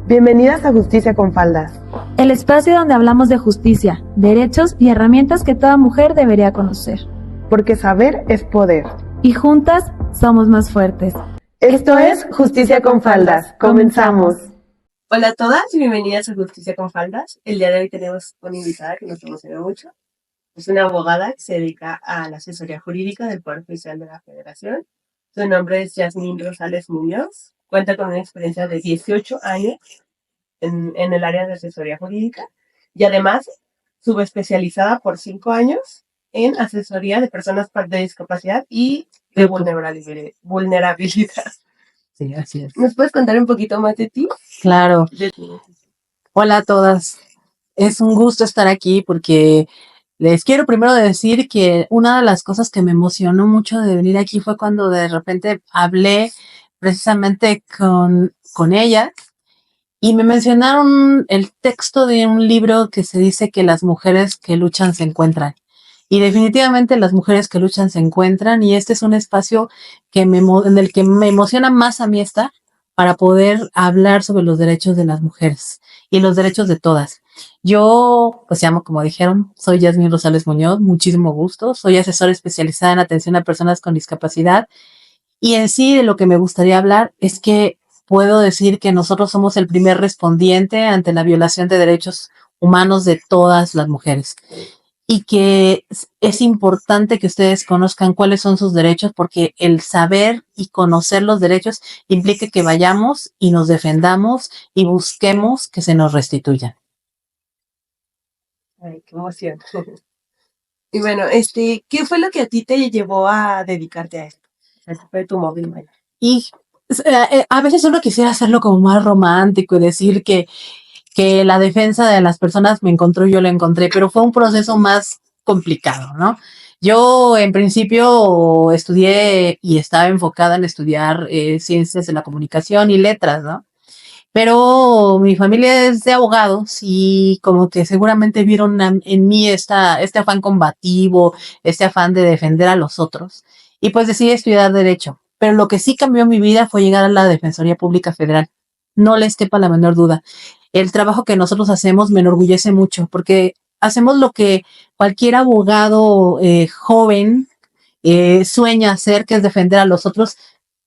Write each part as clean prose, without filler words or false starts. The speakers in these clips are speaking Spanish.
Bienvenidas a Justicia con Faldas. El espacio donde hablamos de justicia, derechos y herramientas que toda mujer debería conocer. Porque saber es poder. Y juntas somos más fuertes. Esto es Justicia con Faldas. Comenzamos. Hola a todas y bienvenidas a Justicia con Faldas. El día de hoy tenemos una invitada que nos emociona mucho. Es una abogada que se dedica a la asesoría jurídica del Poder Judicial de la Federación. Su nombre es Yasmín Rosales Muñoz. Cuenta con una experiencia de 18 años en el área de asesoría jurídica y además subespecializada por 5 años en asesoría de personas de discapacidad y de vulnerabilidad. Sí, así es. ¿Nos puedes contar un poquito más de ti? Claro. Hola a todas. Es un gusto estar aquí porque les quiero primero decir que una de las cosas que me emocionó mucho de venir aquí fue cuando de repente hablé precisamente con ellas y me mencionaron el texto de un libro que se dice que las mujeres que luchan se encuentran. Y definitivamente las mujeres que luchan se encuentran y este es un espacio en el que me emociona más a mí estar para poder hablar sobre los derechos de las mujeres y los derechos de todas. Yo, pues llamo, como dijeron, soy Yasmín Rosales Muñoz, muchísimo gusto. Soy asesora especializada en atención a personas con discapacidad y en sí de lo que me gustaría hablar es que puedo decir que nosotros somos el primer respondiente ante la violación de derechos humanos de todas las mujeres. Y que es importante que ustedes conozcan cuáles son sus derechos, porque el saber y conocer los derechos implica que vayamos y nos defendamos y busquemos que se nos restituyan. Ay, qué emoción. Y bueno, ¿qué fue lo que a ti te llevó a dedicarte a esto? Fue tu móvil, bueno. Y a veces uno quisiera hacerlo como más romántico y decir que la defensa de las personas me encontró y yo la encontré, pero fue un proceso más complicado, ¿no? Yo en principio estudié y estaba enfocada en estudiar ciencias de la comunicación y letras, ¿no? Pero mi familia es de abogados y como que seguramente vieron en mí este afán combativo, este afán de defender a los otros. Y pues decidí estudiar Derecho. Pero lo que sí cambió mi vida fue llegar a la Defensoría Pública Federal. No les quepa la menor duda. El trabajo que nosotros hacemos me enorgullece mucho porque hacemos lo que cualquier abogado joven sueña hacer, que es defender a los otros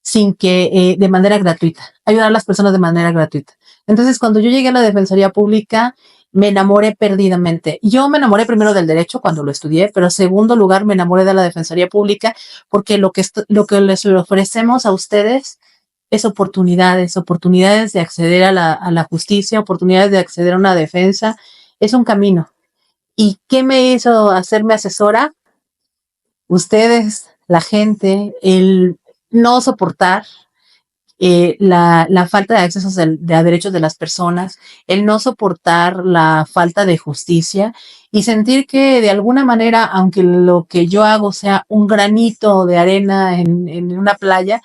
sin que de manera gratuita, ayudar a las personas de manera gratuita. Entonces, cuando yo llegué a la Defensoría Pública, me enamoré perdidamente. Yo me enamoré primero del derecho cuando lo estudié, pero en segundo lugar me enamoré de la Defensoría Pública porque lo que les ofrecemos a ustedes es oportunidades de acceder a la justicia, oportunidades de acceder a una defensa, es un camino. ¿Y qué me hizo hacerme asesora? Ustedes, la gente, el no soportar la falta de acceso a derechos de las personas, el no soportar la falta de justicia y sentir que de alguna manera, aunque lo que yo hago sea un granito de arena en una playa,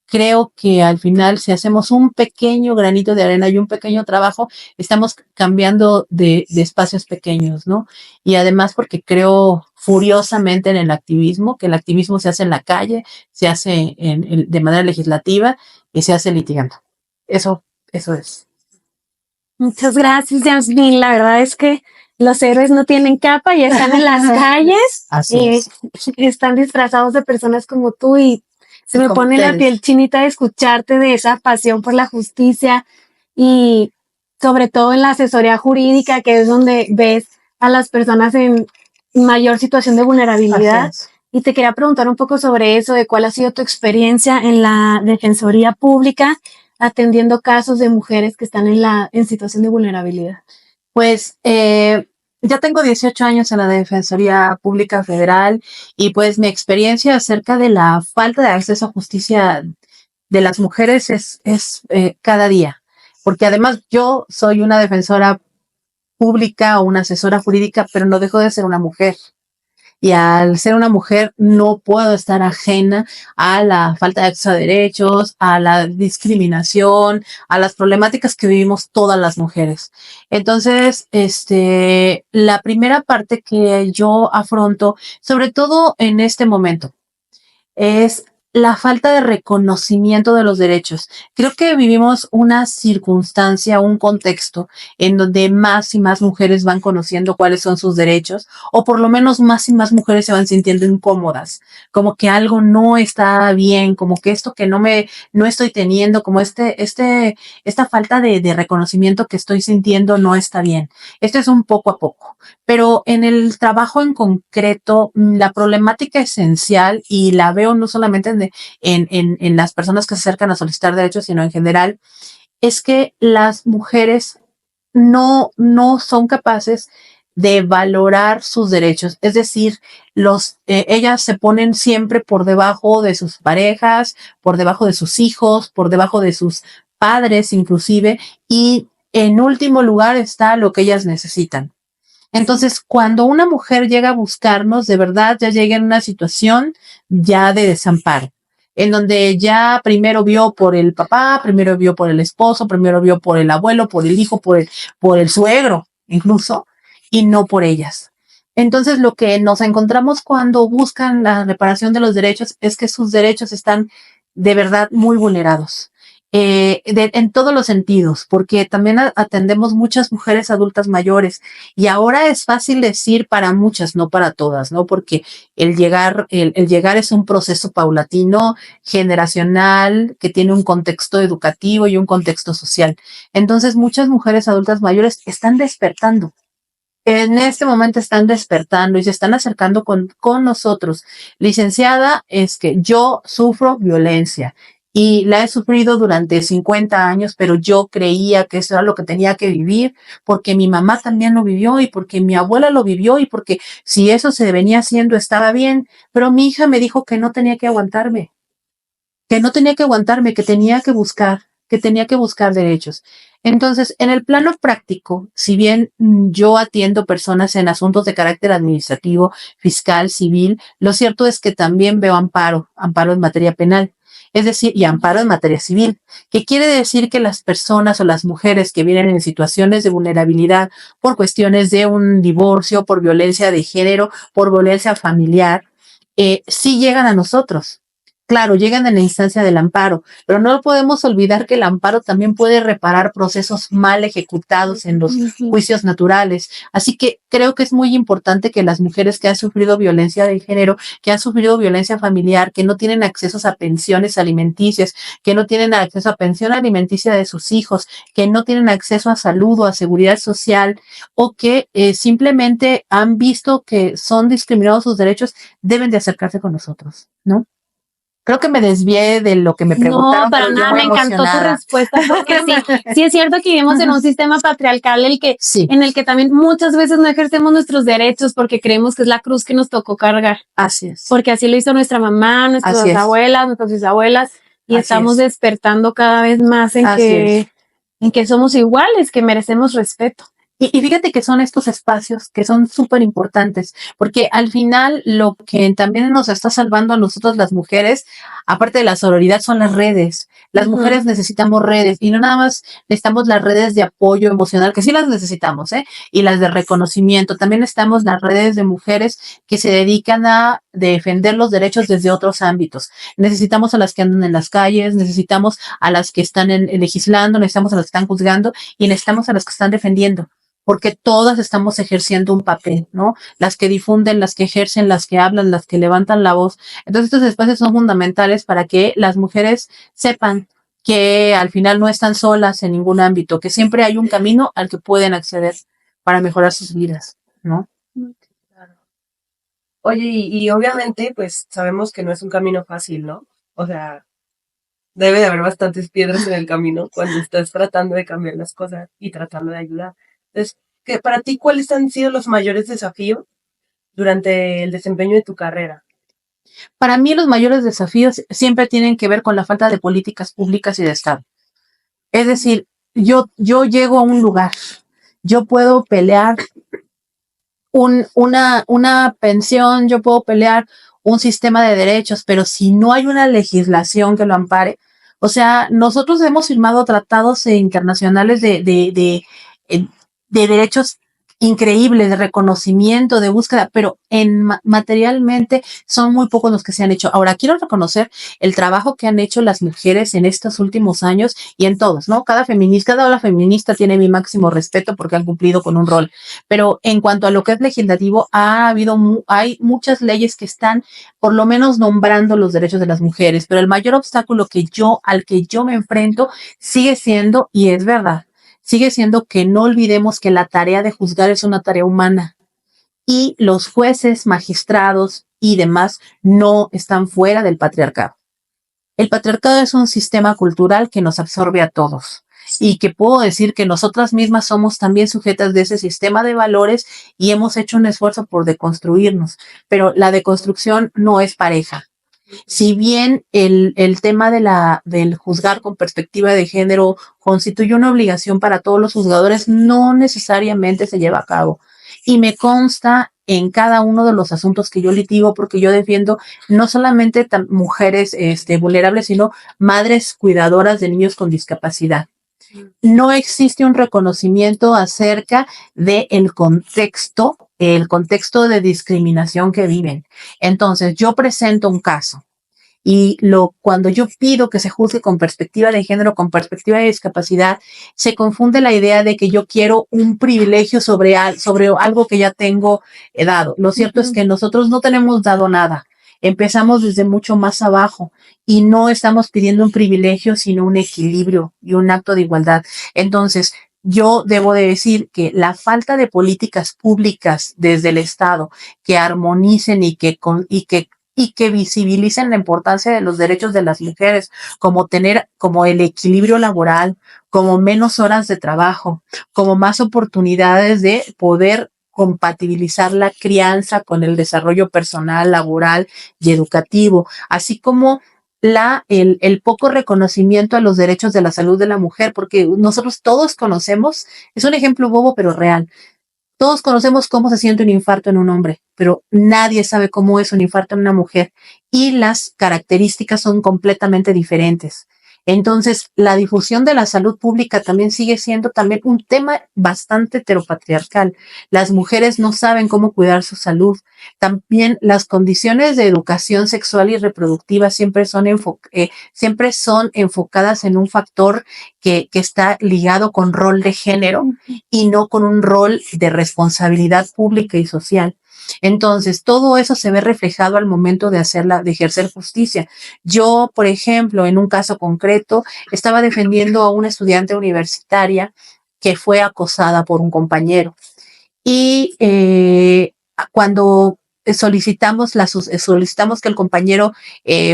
creo que al final, si hacemos un pequeño granito de arena y un pequeño trabajo, estamos cambiando de espacios pequeños, ¿no? Y además porque creo furiosamente en el activismo, que el activismo se hace en la calle, se hace de manera legislativa y se hace litigando. Eso es. Muchas gracias, Yasmín. La verdad es que los héroes no tienen capa y están en las calles. Así es. Están disfrazados de personas como tú y se me pone la piel chinita de escucharte de esa pasión por la justicia y sobre todo en la asesoría jurídica, que es donde ves a las personas en mayor situación de vulnerabilidad. Y te quería preguntar un poco sobre eso, de cuál ha sido tu experiencia en la Defensoría Pública atendiendo casos de mujeres que están en situación de vulnerabilidad. Pues ya tengo 18 años en la Defensoría Pública Federal y pues mi experiencia acerca de la falta de acceso a justicia de las mujeres es cada día, porque además yo soy una defensora pública o una asesora jurídica, pero no dejo de ser una mujer. Y al ser una mujer no puedo estar ajena a la falta de acceso a derechos, a la discriminación, a las problemáticas que vivimos todas las mujeres. Entonces, la primera parte que yo afronto, sobre todo en este momento, es la falta de reconocimiento de los derechos. Creo que vivimos una circunstancia, un contexto en donde más y más mujeres van conociendo cuáles son sus derechos, o por lo menos más y más mujeres se van sintiendo incómodas, como que algo no está bien, como que esto que no estoy teniendo, como esta falta de reconocimiento que estoy sintiendo no está bien. Esto es un poco a poco, pero en el trabajo en concreto, la problemática esencial, y la veo no solamente en las personas que se acercan a solicitar derechos, sino en general, es que las mujeres no son capaces de valorar sus derechos. Es decir, ellas se ponen siempre por debajo de sus parejas, por debajo de sus hijos, por debajo de sus padres inclusive, y en último lugar está lo que ellas necesitan. Entonces, cuando una mujer llega a buscarnos, de verdad ya llega en una situación ya de desamparo, en donde ya primero vio por el papá, primero vio por el esposo, primero vio por el abuelo, por el hijo, por el suegro, incluso, y no por ellas. Entonces, lo que nos encontramos cuando buscan la reparación de los derechos es que sus derechos están de verdad muy vulnerados. En todos los sentidos, porque también atendemos muchas mujeres adultas mayores, y ahora es fácil decir para muchas, no para todas, ¿no? Porque el llegar es un proceso paulatino, generacional, que tiene un contexto educativo y un contexto social. Entonces, muchas mujeres adultas mayores están despertando. En este momento están despertando y se están acercando con nosotros. Licenciada, es que yo sufro violencia y la he sufrido durante 50 años, pero yo creía que eso era lo que tenía que vivir porque mi mamá también lo vivió y porque mi abuela lo vivió y porque si eso se venía haciendo estaba bien, pero mi hija me dijo que no tenía que aguantarme, que tenía que buscar derechos. Entonces, en el plano práctico, si bien yo atiendo personas en asuntos de carácter administrativo, fiscal, civil, lo cierto es que también veo amparo en materia penal, es decir, y amparo en materia civil, que quiere decir que las personas o las mujeres que vienen en situaciones de vulnerabilidad por cuestiones de un divorcio, por violencia de género, por violencia familiar, sí llegan a nosotros. Claro, llegan en la instancia del amparo, pero no podemos olvidar que el amparo también puede reparar procesos mal ejecutados en los juicios naturales. Así que creo que es muy importante que las mujeres que han sufrido violencia de género, que han sufrido violencia familiar, que no tienen acceso a pensiones alimenticias, que no tienen acceso a pensión alimenticia de sus hijos, que no tienen acceso a salud o a seguridad social, o que simplemente han visto que son discriminados sus derechos, deben de acercarse con nosotros, ¿no? Creo que me desvié de lo que me preguntaron. No, para nada, me encantó tu respuesta, porque sí es cierto que vivimos en un sistema patriarcal en el que también muchas veces no ejercemos nuestros derechos porque creemos que es la cruz que nos tocó cargar. Así es. Porque así lo hizo nuestra mamá, nuestras abuelas, nuestras bisabuelas, y estamos despertando cada vez más en que somos iguales, que merecemos respeto. Y fíjate que son estos espacios que son súper importantes, porque al final lo que también nos está salvando a nosotros las mujeres, aparte de la sororidad, son las redes. Las mujeres necesitamos redes, y no nada más necesitamos las redes de apoyo emocional, que sí las necesitamos, y las de reconocimiento. También necesitamos las redes de mujeres que se dedican a defender los derechos desde otros ámbitos. Necesitamos a las que andan en las calles, necesitamos a las que están legislando, necesitamos a las que están juzgando y necesitamos a las que están defendiendo, porque todas estamos ejerciendo un papel, ¿no? Las que difunden, las que ejercen, las que hablan, las que levantan la voz. Entonces, estos espacios son fundamentales para que las mujeres sepan que al final no están solas en ningún ámbito, que siempre hay un camino al que pueden acceder para mejorar sus vidas, ¿no? Claro. Oye, y obviamente, pues sabemos que no es un camino fácil, ¿no? O sea, debe de haber bastantes piedras en el camino cuando estás tratando de cambiar las cosas y tratando de ayudar. Entonces, para ti, ¿cuáles han sido los mayores desafíos durante el desempeño de tu carrera? Para mí, los mayores desafíos siempre tienen que ver con la falta de políticas públicas y de Estado. Es decir, yo llego a un lugar, yo puedo pelear una pensión, yo puedo pelear un sistema de derechos, pero si no hay una legislación que lo ampare, o sea, nosotros hemos firmado tratados internacionales de derechos increíble de reconocimiento, de búsqueda, pero materialmente son muy pocos los que se han hecho. Ahora, quiero reconocer el trabajo que han hecho las mujeres en estos últimos años y en todos, ¿no? Cada ola feminista tiene mi máximo respeto porque han cumplido con un rol. Pero en cuanto a lo que es legislativo, hay muchas leyes que están por lo menos nombrando los derechos de las mujeres, pero el mayor obstáculo al que yo me enfrento sigue siendo, y es verdad, sigue siendo que no olvidemos que la tarea de juzgar es una tarea humana y los jueces, magistrados y demás no están fuera del patriarcado. El patriarcado es un sistema cultural que nos absorbe a todos y que puedo decir que nosotras mismas somos también sujetas de ese sistema de valores y hemos hecho un esfuerzo por deconstruirnos, pero la deconstrucción no es pareja. Si bien el tema del juzgar con perspectiva de género constituye una obligación para todos los juzgadores, no necesariamente se lleva a cabo. Y me consta en cada uno de los asuntos que yo litigo, porque yo defiendo no solamente mujeres vulnerables, sino madres cuidadoras de niños con discapacidad. No existe un reconocimiento acerca del contexto de discriminación que viven. Entonces, yo presento un caso y cuando yo pido que se juzgue con perspectiva de género, con perspectiva de discapacidad, se confunde la idea de que yo quiero un privilegio sobre algo que ya tengo dado. Lo cierto es que nosotros no tenemos dado nada. Empezamos desde mucho más abajo y no estamos pidiendo un privilegio, sino un equilibrio y un acto de igualdad. Entonces, yo debo de decir que la falta de políticas públicas desde el Estado que armonicen y que visibilicen la importancia de los derechos de las mujeres, como el equilibrio laboral, como menos horas de trabajo, como más oportunidades de poder compatibilizar la crianza con el desarrollo personal, laboral y educativo, así como el poco reconocimiento a los derechos de la salud de la mujer, porque nosotros todos conocemos, es un ejemplo bobo pero real, todos conocemos cómo se siente un infarto en un hombre, pero nadie sabe cómo es un infarto en una mujer y las características son completamente diferentes. Entonces, la difusión de la salud pública también sigue siendo también un tema bastante heteropatriarcal. Las mujeres no saben cómo cuidar su salud. También las condiciones de educación sexual y reproductiva siempre son enfocadas en un factor que está ligado con rol de género y no con un rol de responsabilidad pública y social. Entonces, todo eso se ve reflejado al momento de ejercer justicia. Yo, por ejemplo, en un caso concreto, estaba defendiendo a una estudiante universitaria que fue acosada por un compañero. Y cuando solicitamos que el compañero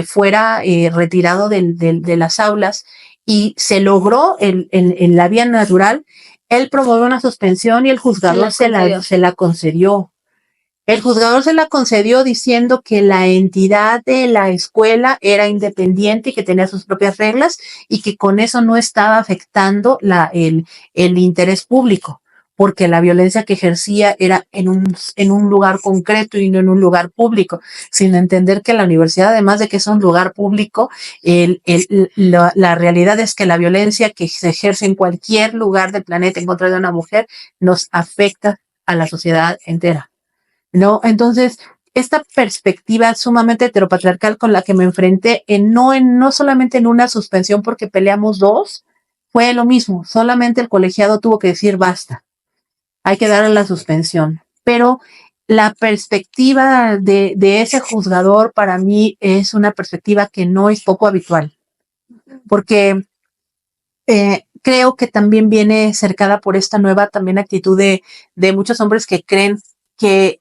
fuera retirado de las aulas y se logró en la vía natural, él promovió una suspensión y el juzgador se la concedió. El juzgador se la concedió diciendo que la entidad de la escuela era independiente y que tenía sus propias reglas y que con eso no estaba afectando el interés público, porque la violencia que ejercía era en un lugar concreto y no en un lugar público, sin entender que la universidad, además de que es un lugar público, la realidad es que la violencia que se ejerce en cualquier lugar del planeta en contra de una mujer nos afecta a la sociedad entera, ¿no? Entonces, esta perspectiva sumamente heteropatriarcal con la que me enfrenté, no solamente en una suspensión porque peleamos dos, fue lo mismo, solamente el colegiado tuvo que decir basta, hay que darle la suspensión. Pero la perspectiva de ese juzgador para mí es una perspectiva que no es poco habitual, porque creo que también viene cercada por esta nueva también actitud de muchos hombres que creen que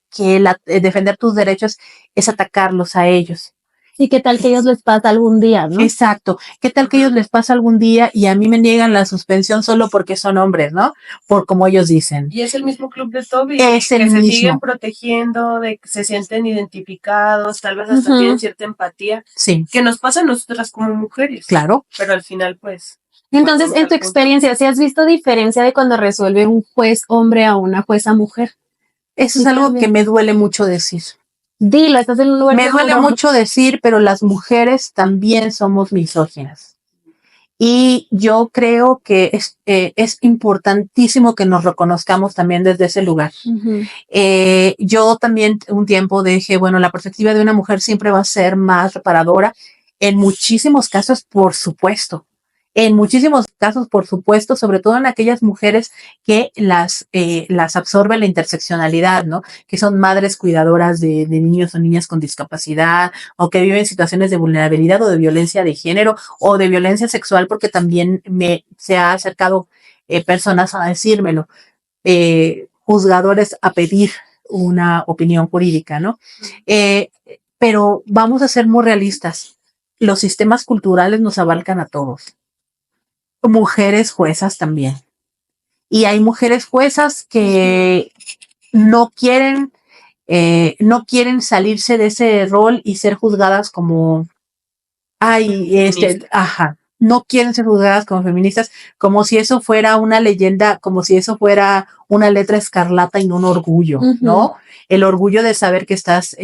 defender tus derechos es atacarlos a ellos. ¿Y qué tal que a ellos les pasa algún día, no? Exacto. ¿Qué tal que a ellos les pasa algún día y a mí me niegan la suspensión solo porque son hombres, ¿no? Por como ellos dicen. Y es el mismo club de Toby. Es el que mismo. Se siguen protegiendo, de que se sienten identificados, tal vez hasta tienen cierta empatía. Sí. Que nos pasa a nosotras como mujeres. Claro. Pero al final, pues. Entonces, en tu experiencia, ¿sí has visto diferencia de cuando resuelve un juez hombre a una jueza mujer? Eso es algo que me duele mucho decir. Dilo, estás en un lugar. Me duele mucho decir, pero las mujeres también somos misóginas. Y yo creo que es importantísimo que nos reconozcamos también desde ese lugar. Ujú. Yo también un tiempo dije, bueno, la perspectiva de una mujer siempre va a ser más reparadora. En muchísimos casos, por supuesto. En muchísimos casos, por supuesto, sobre todo en aquellas mujeres que las absorbe la interseccionalidad, ¿no? Que son madres cuidadoras de niños o niñas con discapacidad, o que viven situaciones de vulnerabilidad o de violencia de género o de violencia sexual, porque también se ha acercado personas a decírmelo, juzgadores a pedir una opinión jurídica, ¿no? Pero vamos a ser muy realistas. Los sistemas culturales nos abarcan a todos. Mujeres juezas también. Y hay mujeres juezas que no quieren salirse de ese rol y ser juzgadas como, no quieren ser juzgadas como feministas, como si eso fuera una leyenda, como si eso fuera una letra escarlata y no un orgullo, ¿no? El orgullo de saber que estás,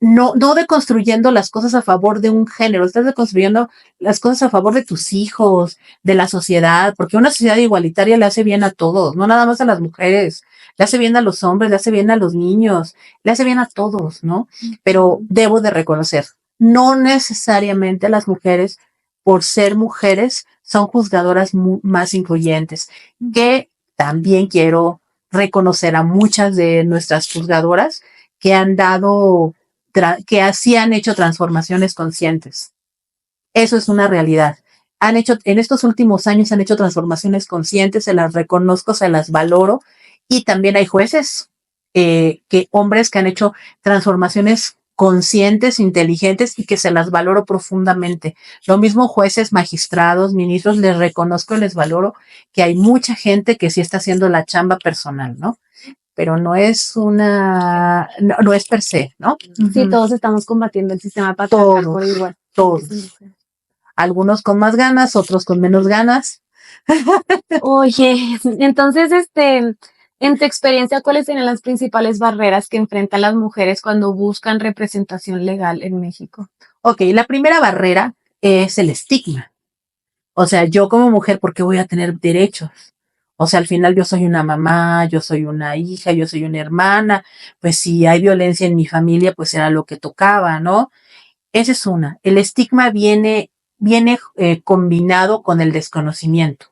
no deconstruyendo las cosas a favor de un género, estás deconstruyendo las cosas a favor de tus hijos, de la sociedad, porque una sociedad igualitaria le hace bien a todos, no nada más a las mujeres, le hace bien a los hombres, le hace bien a los niños, le hace bien a todos, ¿no? Pero debo de reconocer, no necesariamente las mujeres, por ser mujeres, son juzgadoras más influyentes, que también quiero reconocer a muchas de nuestras juzgadoras que han dado, que así han hecho transformaciones conscientes. Eso es una realidad. En estos últimos años han hecho transformaciones conscientes, se las reconozco, se las valoro, y también hay jueces, hombres que han hecho transformaciones conscientes, inteligentes, y que se las valoro profundamente. Lo mismo jueces, magistrados, ministros, les reconozco y les valoro, que hay mucha gente que sí está haciendo la chamba personal, ¿no? Pero no es no es per se, ¿no? Sí, todos estamos combatiendo el sistema patriarcal por igual. Todos. Algunos con más ganas, otros con menos ganas. Oye, entonces, en tu experiencia, ¿cuáles serían las principales barreras que enfrentan las mujeres cuando buscan representación legal en México? Ok, la primera barrera es el estigma. O sea, yo como mujer, ¿por qué voy a tener derechos? O sea, al final yo soy una mamá, yo soy una hija, yo soy una hermana. Pues si hay violencia en mi familia, pues era lo que tocaba, ¿no? Esa es una. El estigma viene combinado con el desconocimiento,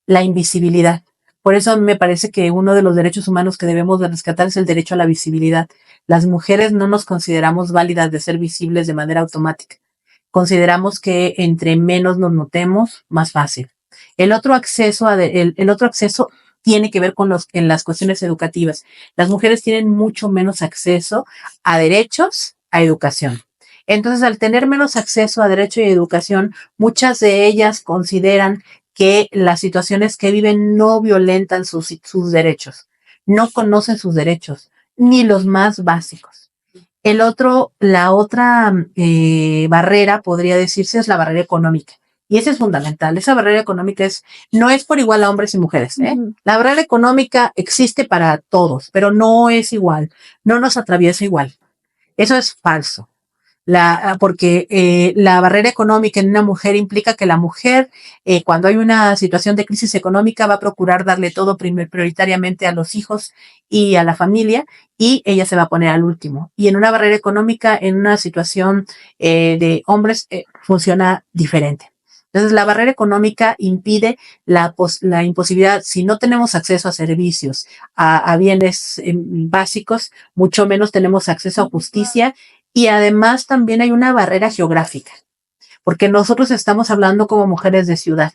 la invisibilidad. Por eso me parece que uno de los derechos humanos que debemos de rescatar es el derecho a la visibilidad. Las mujeres no nos consideramos válidas de ser visibles de manera automática. Consideramos que entre menos nos notemos, más fácil. El otro acceso tiene que ver en las cuestiones educativas. Las mujeres tienen mucho menos acceso a derechos, a educación. Entonces, al tener menos acceso a derecho y educación, muchas de ellas consideran que las situaciones que viven no violentan sus derechos, no conocen sus derechos, ni los más básicos. La otra barrera, podría decirse, es la barrera económica. Y esa es fundamental. Esa barrera económica no es por igual a hombres y mujeres, ¿eh? La barrera económica existe para todos, pero no es igual, no nos atraviesa igual. Eso es falso. Porque la barrera económica en una mujer implica que la mujer, cuando hay una situación de crisis económica, va a procurar darle todo prioritariamente a los hijos y a la familia, y ella se va a poner al último. Y en una barrera económica, en una situación de hombres, funciona diferente. Entonces, la barrera económica impide la imposibilidad. Si no tenemos acceso a servicios, a bienes básicos, mucho menos tenemos acceso a justicia. Y además también hay una barrera geográfica, porque nosotros estamos hablando como mujeres de ciudad,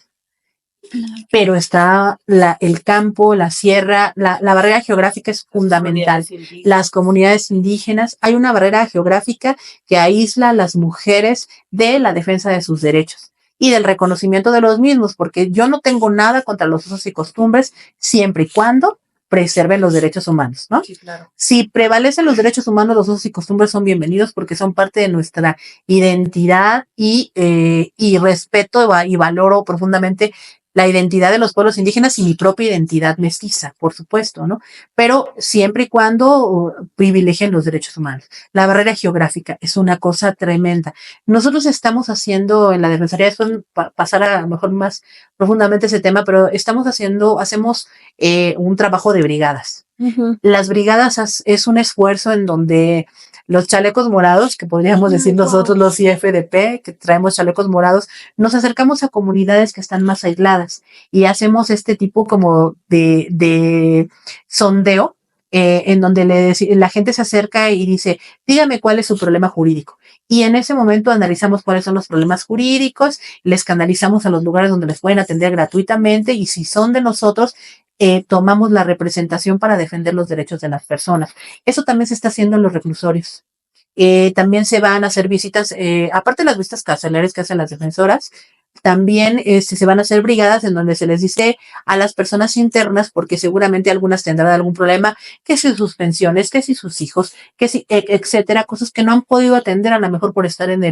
pero está el campo, la sierra, la barrera geográfica es fundamental. Las comunidades indígenas, hay una barrera geográfica que aísla a las mujeres de la defensa de sus derechos y del reconocimiento de los mismos, porque yo no tengo nada contra los usos y costumbres siempre y cuando preserven los derechos humanos, ¿no? Sí, claro. Si prevalecen los derechos humanos, los usos y costumbres son bienvenidos porque son parte de nuestra identidad y respeto y valoro profundamente la identidad de los pueblos indígenas y mi propia identidad mestiza, por supuesto, ¿no? Pero siempre y cuando privilegien los derechos humanos. La barrera geográfica es una cosa tremenda. Nosotros estamos haciendo en la Defensoría, después pasar a lo mejor más profundamente ese tema, pero hacemos un trabajo de brigadas. Las brigadas es un esfuerzo en donde los chalecos morados, que podríamos decir nosotros los IFDP, que traemos chalecos morados, nos acercamos a comunidades que están más aisladas y hacemos este tipo como de sondeo, en donde la gente se acerca y dice, dígame cuál es su problema jurídico. Y en ese momento analizamos cuáles son los problemas jurídicos, les canalizamos a los lugares donde les pueden atender gratuitamente y si son de nosotros, tomamos la representación para defender los derechos de las personas. Eso también se está haciendo en los reclusorios. También se van a hacer visitas, aparte de las visitas carcelarias que hacen las defensoras, también se van a hacer brigadas en donde se les dice a las personas internas, porque seguramente algunas tendrán algún problema, que si suspensiones, que si sus hijos, que si, etcétera, cosas que no han podido atender a lo mejor por estar en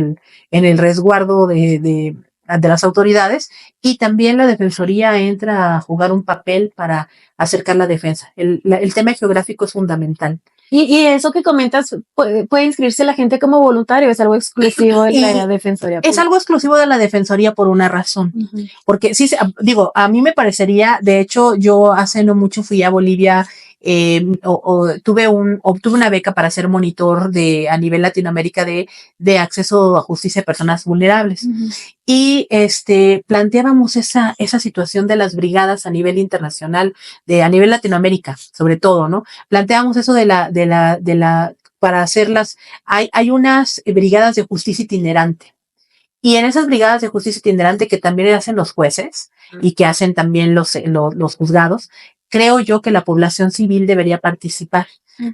el resguardo de las autoridades, y también la defensoría entra a jugar un papel para acercar la defensa. El tema geográfico es fundamental. Y eso que comentas, puede inscribirse la gente como voluntario, es algo exclusivo de la Defensoría. Es algo exclusivo de la Defensoría por una razón. Porque sí, digo, a mí me parecería, de hecho, yo hace no mucho fui a Bolivia, obtuve una beca para ser monitor a nivel Latinoamérica de acceso a justicia de personas vulnerables. Y planteábamos esa situación de las brigadas a nivel internacional, a nivel Latinoamérica, sobre todo, ¿no? Planteábamos eso para hacerlas, hay unas brigadas de justicia itinerante. Y en esas brigadas de justicia itinerante que también hacen los jueces y que hacen también los juzgados, creo yo que la población civil debería participar,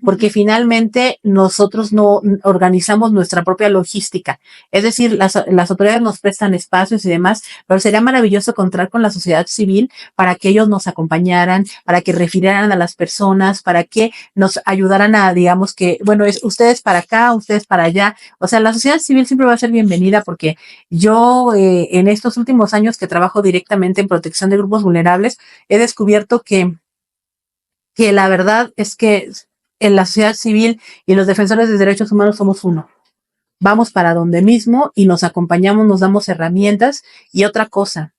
porque finalmente nosotros no organizamos nuestra propia logística. Es decir, las autoridades nos prestan espacios y demás, pero sería maravilloso contar con la sociedad civil para que ellos nos acompañaran, para que refirieran a las personas, para que nos ayudaran a, digamos que, bueno, ustedes para acá, ustedes para allá. O sea, la sociedad civil siempre va a ser bienvenida porque yo en estos últimos años que trabajo directamente en protección de grupos vulnerables, he descubierto que la verdad es que en la sociedad civil y los defensores de derechos humanos somos uno. Vamos para donde mismo y nos acompañamos, nos damos herramientas. Y otra cosa,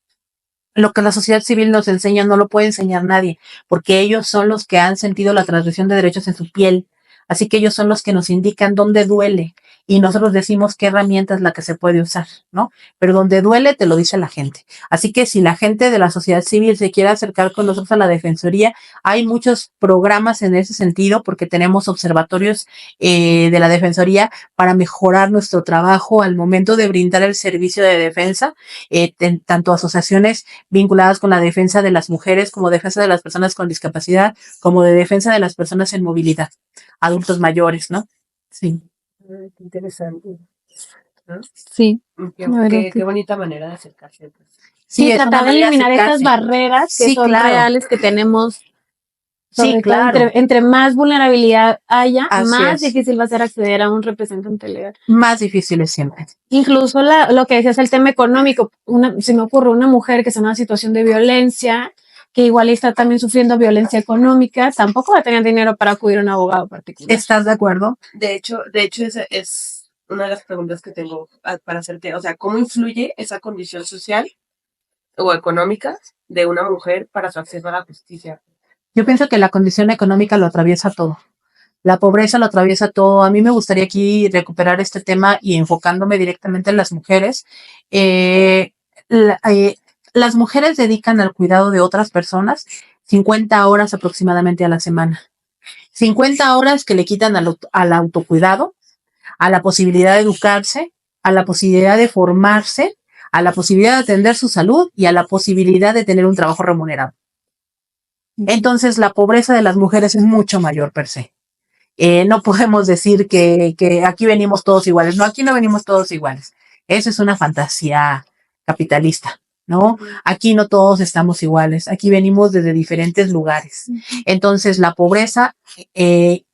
lo que la sociedad civil nos enseña no lo puede enseñar nadie, porque ellos son los que han sentido la transgresión de derechos en su piel. Así que ellos son los que nos indican dónde duele y nosotros decimos qué herramienta es la que se puede usar, ¿no? Pero donde duele te lo dice la gente. Así que si la gente de la sociedad civil se quiere acercar con nosotros a la Defensoría, hay muchos programas en ese sentido porque tenemos observatorios de la Defensoría para mejorar nuestro trabajo al momento de brindar el servicio de defensa, tanto asociaciones vinculadas con la defensa de las mujeres como defensa de las personas con discapacidad, como de defensa de las personas en movilidad, adultos mayores, ¿no? Sí. Qué interesante, ¿no? Sí. Qué bonita manera de acercarse. Pues. Sí, tratar de eliminar estas barreras que son reales que tenemos. Sí, claro. Entre más vulnerabilidad haya, más difícil va a ser acceder a un representante legal. Más difícil es siempre. Incluso lo que decías, el tema económico. Se me ocurre una mujer que está en una situación de violencia, que igual está también sufriendo violencia económica, tampoco va a tener dinero para acudir a un abogado particular. ¿Estás de acuerdo? De hecho, esa es una de las preguntas que tengo para hacerte. O sea, ¿cómo influye esa condición social o económica de una mujer para su acceso a la justicia? Yo pienso que la condición económica lo atraviesa todo. La pobreza lo atraviesa todo. A mí me gustaría aquí recuperar este tema y enfocándome directamente en las mujeres. Las mujeres dedican al cuidado de otras personas 50 horas aproximadamente a la semana. 50 horas que le quitan al autocuidado, a la posibilidad de educarse, a la posibilidad de formarse, a la posibilidad de atender su salud y a la posibilidad de tener un trabajo remunerado. Entonces, la pobreza de las mujeres es mucho mayor per se. No podemos decir que aquí venimos todos iguales. No, aquí no venimos todos iguales. Eso es una fantasía capitalista, ¿no? Aquí no todos estamos iguales. Aquí venimos desde diferentes lugares. Entonces, la pobreza de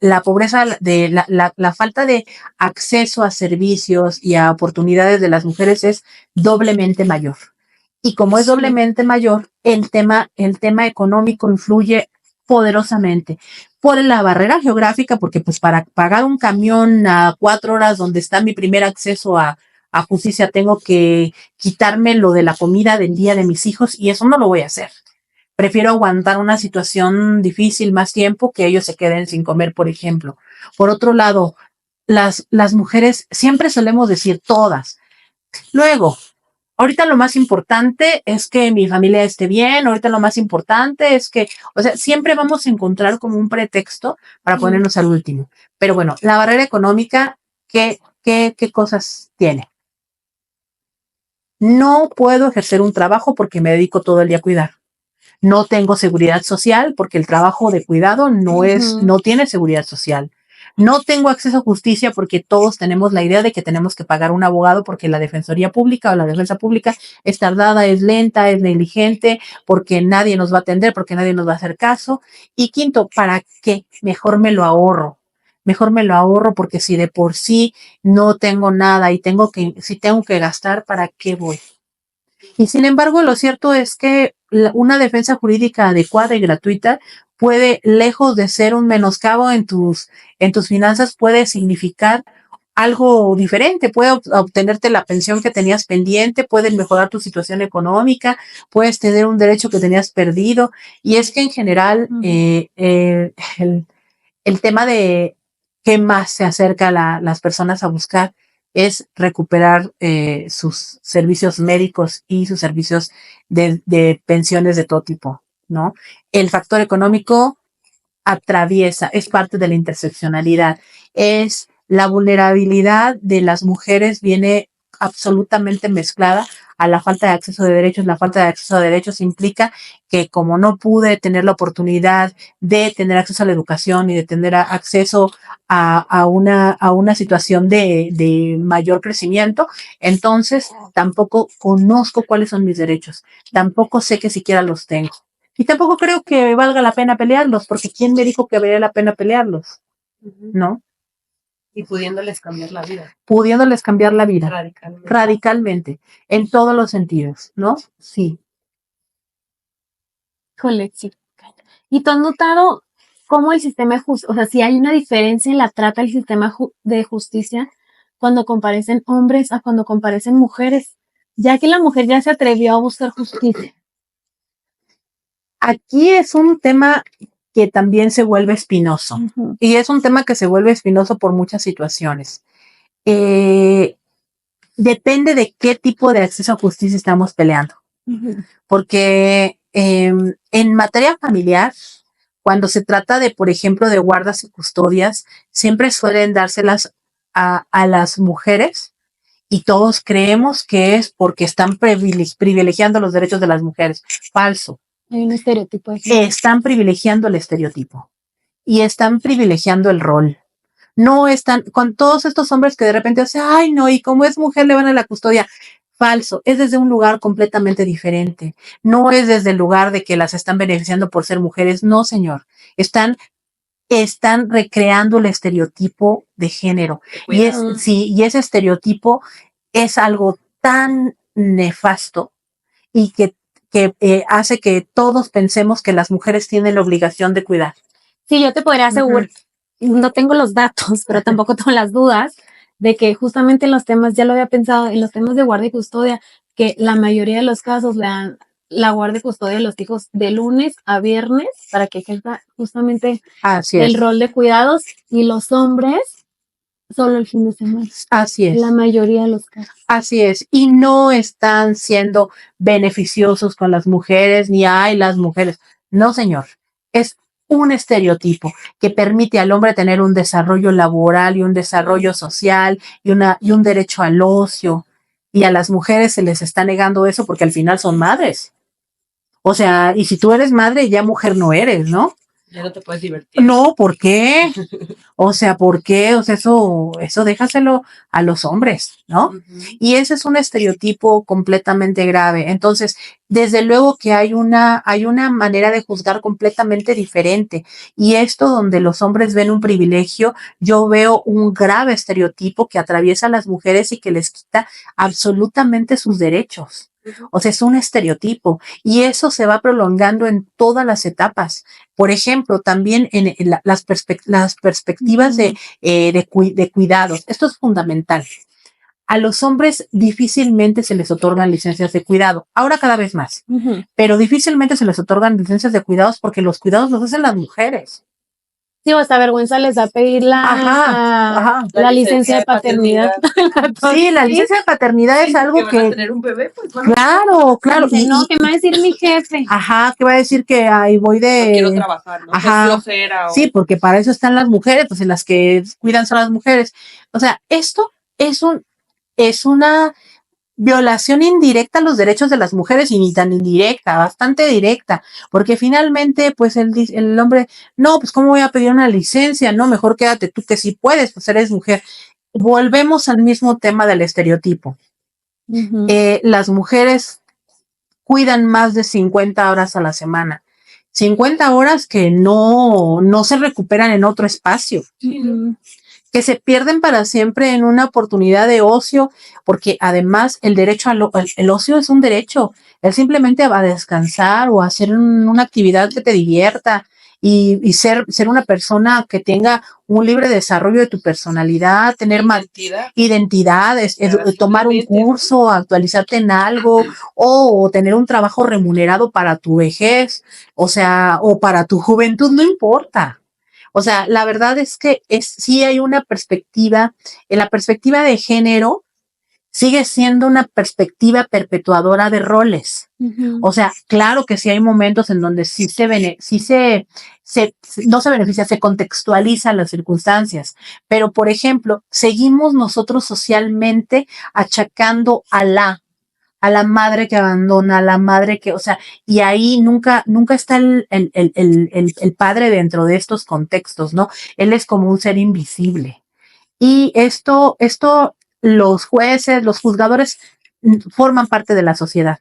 la falta de acceso a servicios y a oportunidades de las mujeres es doblemente mayor. Y como es doblemente mayor, el tema económico influye poderosamente por la barrera geográfica, porque pues para pagar un camión a 4 horas donde está mi primer acceso a justicia, tengo que quitarme lo de la comida del día de mis hijos y eso no lo voy a hacer. Prefiero aguantar una situación difícil más tiempo que ellos se queden sin comer, por ejemplo. Por otro lado, las mujeres siempre solemos decir todas. Luego, ahorita lo más importante es que mi familia esté bien, ahorita lo más importante es que, o sea, siempre vamos a encontrar como un pretexto para ponernos al último. Pero bueno, la barrera económica, ¿qué cosas tiene? No puedo ejercer un trabajo porque me dedico todo el día a cuidar. No tengo seguridad social porque el trabajo de cuidado no tiene seguridad social. No tengo acceso a justicia porque todos tenemos la idea de que tenemos que pagar un abogado porque la defensoría pública o la defensa pública es tardada, es lenta, es negligente, porque nadie nos va a atender, porque nadie nos va a hacer caso. Y quinto, ¿para qué? Mejor me lo ahorro. Mejor me lo ahorro porque si de por sí no tengo nada y si tengo que gastar, ¿para qué voy? Y sin embargo, lo cierto es que una defensa jurídica adecuada y gratuita puede, lejos de ser un menoscabo en tus finanzas, puede significar algo diferente, puede obtenerte la pensión que tenías pendiente, puede mejorar tu situación económica, puedes tener un derecho que tenías perdido. Y es que en general el tema de qué más se acerca las personas a buscar es recuperar sus servicios médicos y sus servicios de pensiones de todo tipo, ¿no? El factor económico es parte de la interseccionalidad, es la vulnerabilidad de las mujeres viene absolutamente mezclada a la falta de acceso de derechos. La falta de acceso a derechos implica que como no pude tener la oportunidad de tener acceso a la educación y de tener acceso a una situación de mayor crecimiento, entonces tampoco conozco cuáles son mis derechos, tampoco sé que siquiera los tengo. Y tampoco creo que valga la pena pelearlos, porque ¿quién me dijo que valía la pena pelearlos? ¿No? Y pudiéndoles cambiar la vida. Pudiéndoles cambiar la vida. Radicalmente. Radicalmente. En todos los sentidos, ¿no? Sí. Híjole, sí. ¿Y tú has notado cómo el sistema de justicia, o sea, si hay una diferencia en la trata del sistema de justicia cuando comparecen hombres a cuando comparecen mujeres? Ya que la mujer ya se atrevió a buscar justicia. Aquí es un tema que también se vuelve espinoso. Ujú. Y es un tema que se vuelve espinoso por muchas situaciones. Depende de qué tipo de acceso a justicia estamos peleando. Ujú. Porque en materia familiar, cuando se trata de, por ejemplo, de guardas y custodias, siempre suelen dárselas a las mujeres y todos creemos que es porque están privilegiando los derechos de las mujeres. Falso. Hay un estereotipo de género. Están privilegiando el estereotipo y están privilegiando el rol. No están con todos estos hombres que de repente dicen, ay, no, y como es mujer le van a la custodia. Falso, es desde un lugar completamente diferente. No es desde el lugar de que las están beneficiando por ser mujeres. No, señor. Están recreando el estereotipo de género. Y ese estereotipo es algo tan nefasto y que hace que todos pensemos que las mujeres tienen la obligación de cuidar. Sí, yo te podría asegurar, no tengo los datos, pero tampoco tengo las dudas de que justamente en los temas, ya lo había pensado, en los temas de guardia y custodia, que la mayoría de los casos le dan la guardia y custodia de los hijos de lunes a viernes para que ejerza justamente el rol de cuidados, y los hombres solo el fin de semana. Así es. La mayoría de los casos. Así es. Y no están siendo beneficiosos con las mujeres, ni hay las mujeres. No, señor. Es un estereotipo que permite al hombre tener un desarrollo laboral y un desarrollo social y un derecho al ocio. Y a las mujeres se les está negando eso porque al final son madres. O sea, y si tú eres madre, ya mujer no eres, ¿no? Ya no te puedes divertir. No, ¿por qué? O sea, ¿por qué? O sea, eso déjaselo a los hombres, ¿no? Y ese es un estereotipo completamente grave. Entonces, desde luego que hay una manera de juzgar completamente diferente. Y esto donde los hombres ven un privilegio, yo veo un grave estereotipo que atraviesa a las mujeres y que les quita absolutamente sus derechos. O sea, es un estereotipo y eso se va prolongando en todas las etapas. Por ejemplo, también en las perspectivas de cuidados. Esto es fundamental. A los hombres difícilmente se les otorgan licencias de cuidado, ahora cada vez más, pero difícilmente se les otorgan licencias de cuidados porque los cuidados los hacen las mujeres. Sí, o hasta vergüenza les da pedir la licencia de paternidad. Sí, la licencia de paternidad es algo que van a tener un bebé, pues claro. Dice, no, ¿qué me va a decir mi jefe? ¿Qué va a decir que ahí voy de... No quiero trabajar, ¿no? Ajá. Que es flojera. Sí, porque para eso están las mujeres, pues las que cuidan son las mujeres. O sea, esto es una violación indirecta a los derechos de las mujeres y ni tan indirecta, bastante directa, porque finalmente pues el hombre, no, pues cómo voy a pedir una licencia, no, mejor quédate tú que sí puedes, pues eres mujer. Volvemos al mismo tema del estereotipo. Las mujeres cuidan más de 50 horas a la semana. 50 horas que no se recuperan en otro espacio. Que se pierden para siempre en una oportunidad de ocio, porque además el derecho el ocio es un derecho, es simplemente a descansar o hacer una actividad que te divierta y ser una persona que tenga un libre desarrollo de tu personalidad, tener identidad, tomar un curso, actualizarte en algo o tener un trabajo remunerado para tu vejez, o sea, o para tu juventud, no importa. O sea, la verdad es que sí hay una perspectiva, en la perspectiva de género sigue siendo una perspectiva perpetuadora de roles. O sea, claro que sí hay momentos en donde no se beneficia, se contextualizan las circunstancias, pero por ejemplo, seguimos nosotros socialmente achacando a la madre que abandona, a la madre que, o sea, y ahí nunca está el padre dentro de estos contextos, ¿no? Él es como un ser invisible. Y esto, los jueces, los juzgadores forman parte de la sociedad.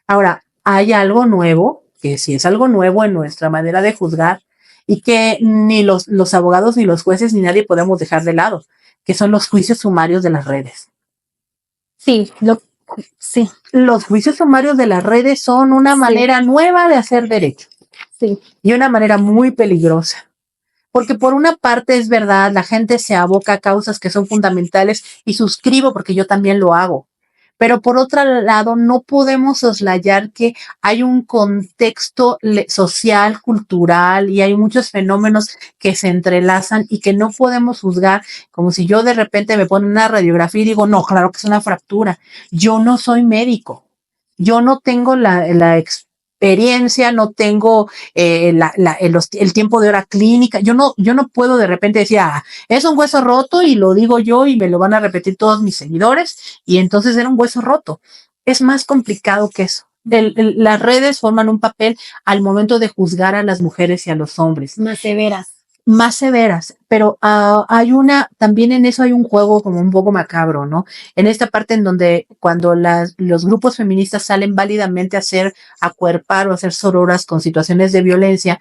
Ahora, hay algo nuevo, que sí es algo nuevo en nuestra manera de juzgar, y que ni los abogados, ni los jueces, ni nadie podemos dejar de lado, que son los juicios sumarios de las redes. Sí, los juicios sumarios de las redes son una manera nueva de hacer derecho. Sí. Y una manera muy peligrosa. Porque por una parte es verdad, la gente se aboca a causas que son fundamentales y suscribo porque yo también lo hago. Pero por otro lado, no podemos soslayar que hay un contexto social, cultural y hay muchos fenómenos que se entrelazan y que no podemos juzgar como si yo de repente me pongo una radiografía y digo, no, claro que es una fractura. Yo no soy médico. Yo no tengo la experiencia, no tengo el tiempo de hora clínica. Yo no puedo de repente decir, es un hueso roto y lo digo yo y me lo van a repetir todos mis seguidores y entonces era un hueso roto. Es más complicado que eso. Las redes forman un papel al momento de juzgar a las mujeres y a los hombres. Más severas, pero también en eso hay un juego como un poco macabro, ¿no? En esta parte en donde cuando los grupos feministas salen válidamente a acuerpar o hacer sororas con situaciones de violencia,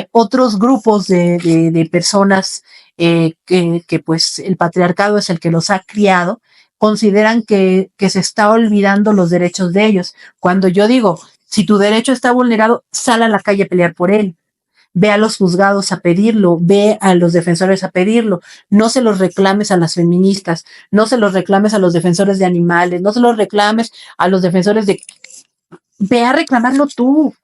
otros grupos de personas que pues el patriarcado es el que los ha criado, consideran que se está olvidando los derechos de ellos. Cuando yo digo, si tu derecho está vulnerado, sal a la calle a pelear por él. Ve a los juzgados a pedirlo, ve a los defensores a pedirlo, no se los reclames a las feministas, no se los reclames a los defensores de animales, no se los reclames a los defensores de... Ve a reclamarlo tú,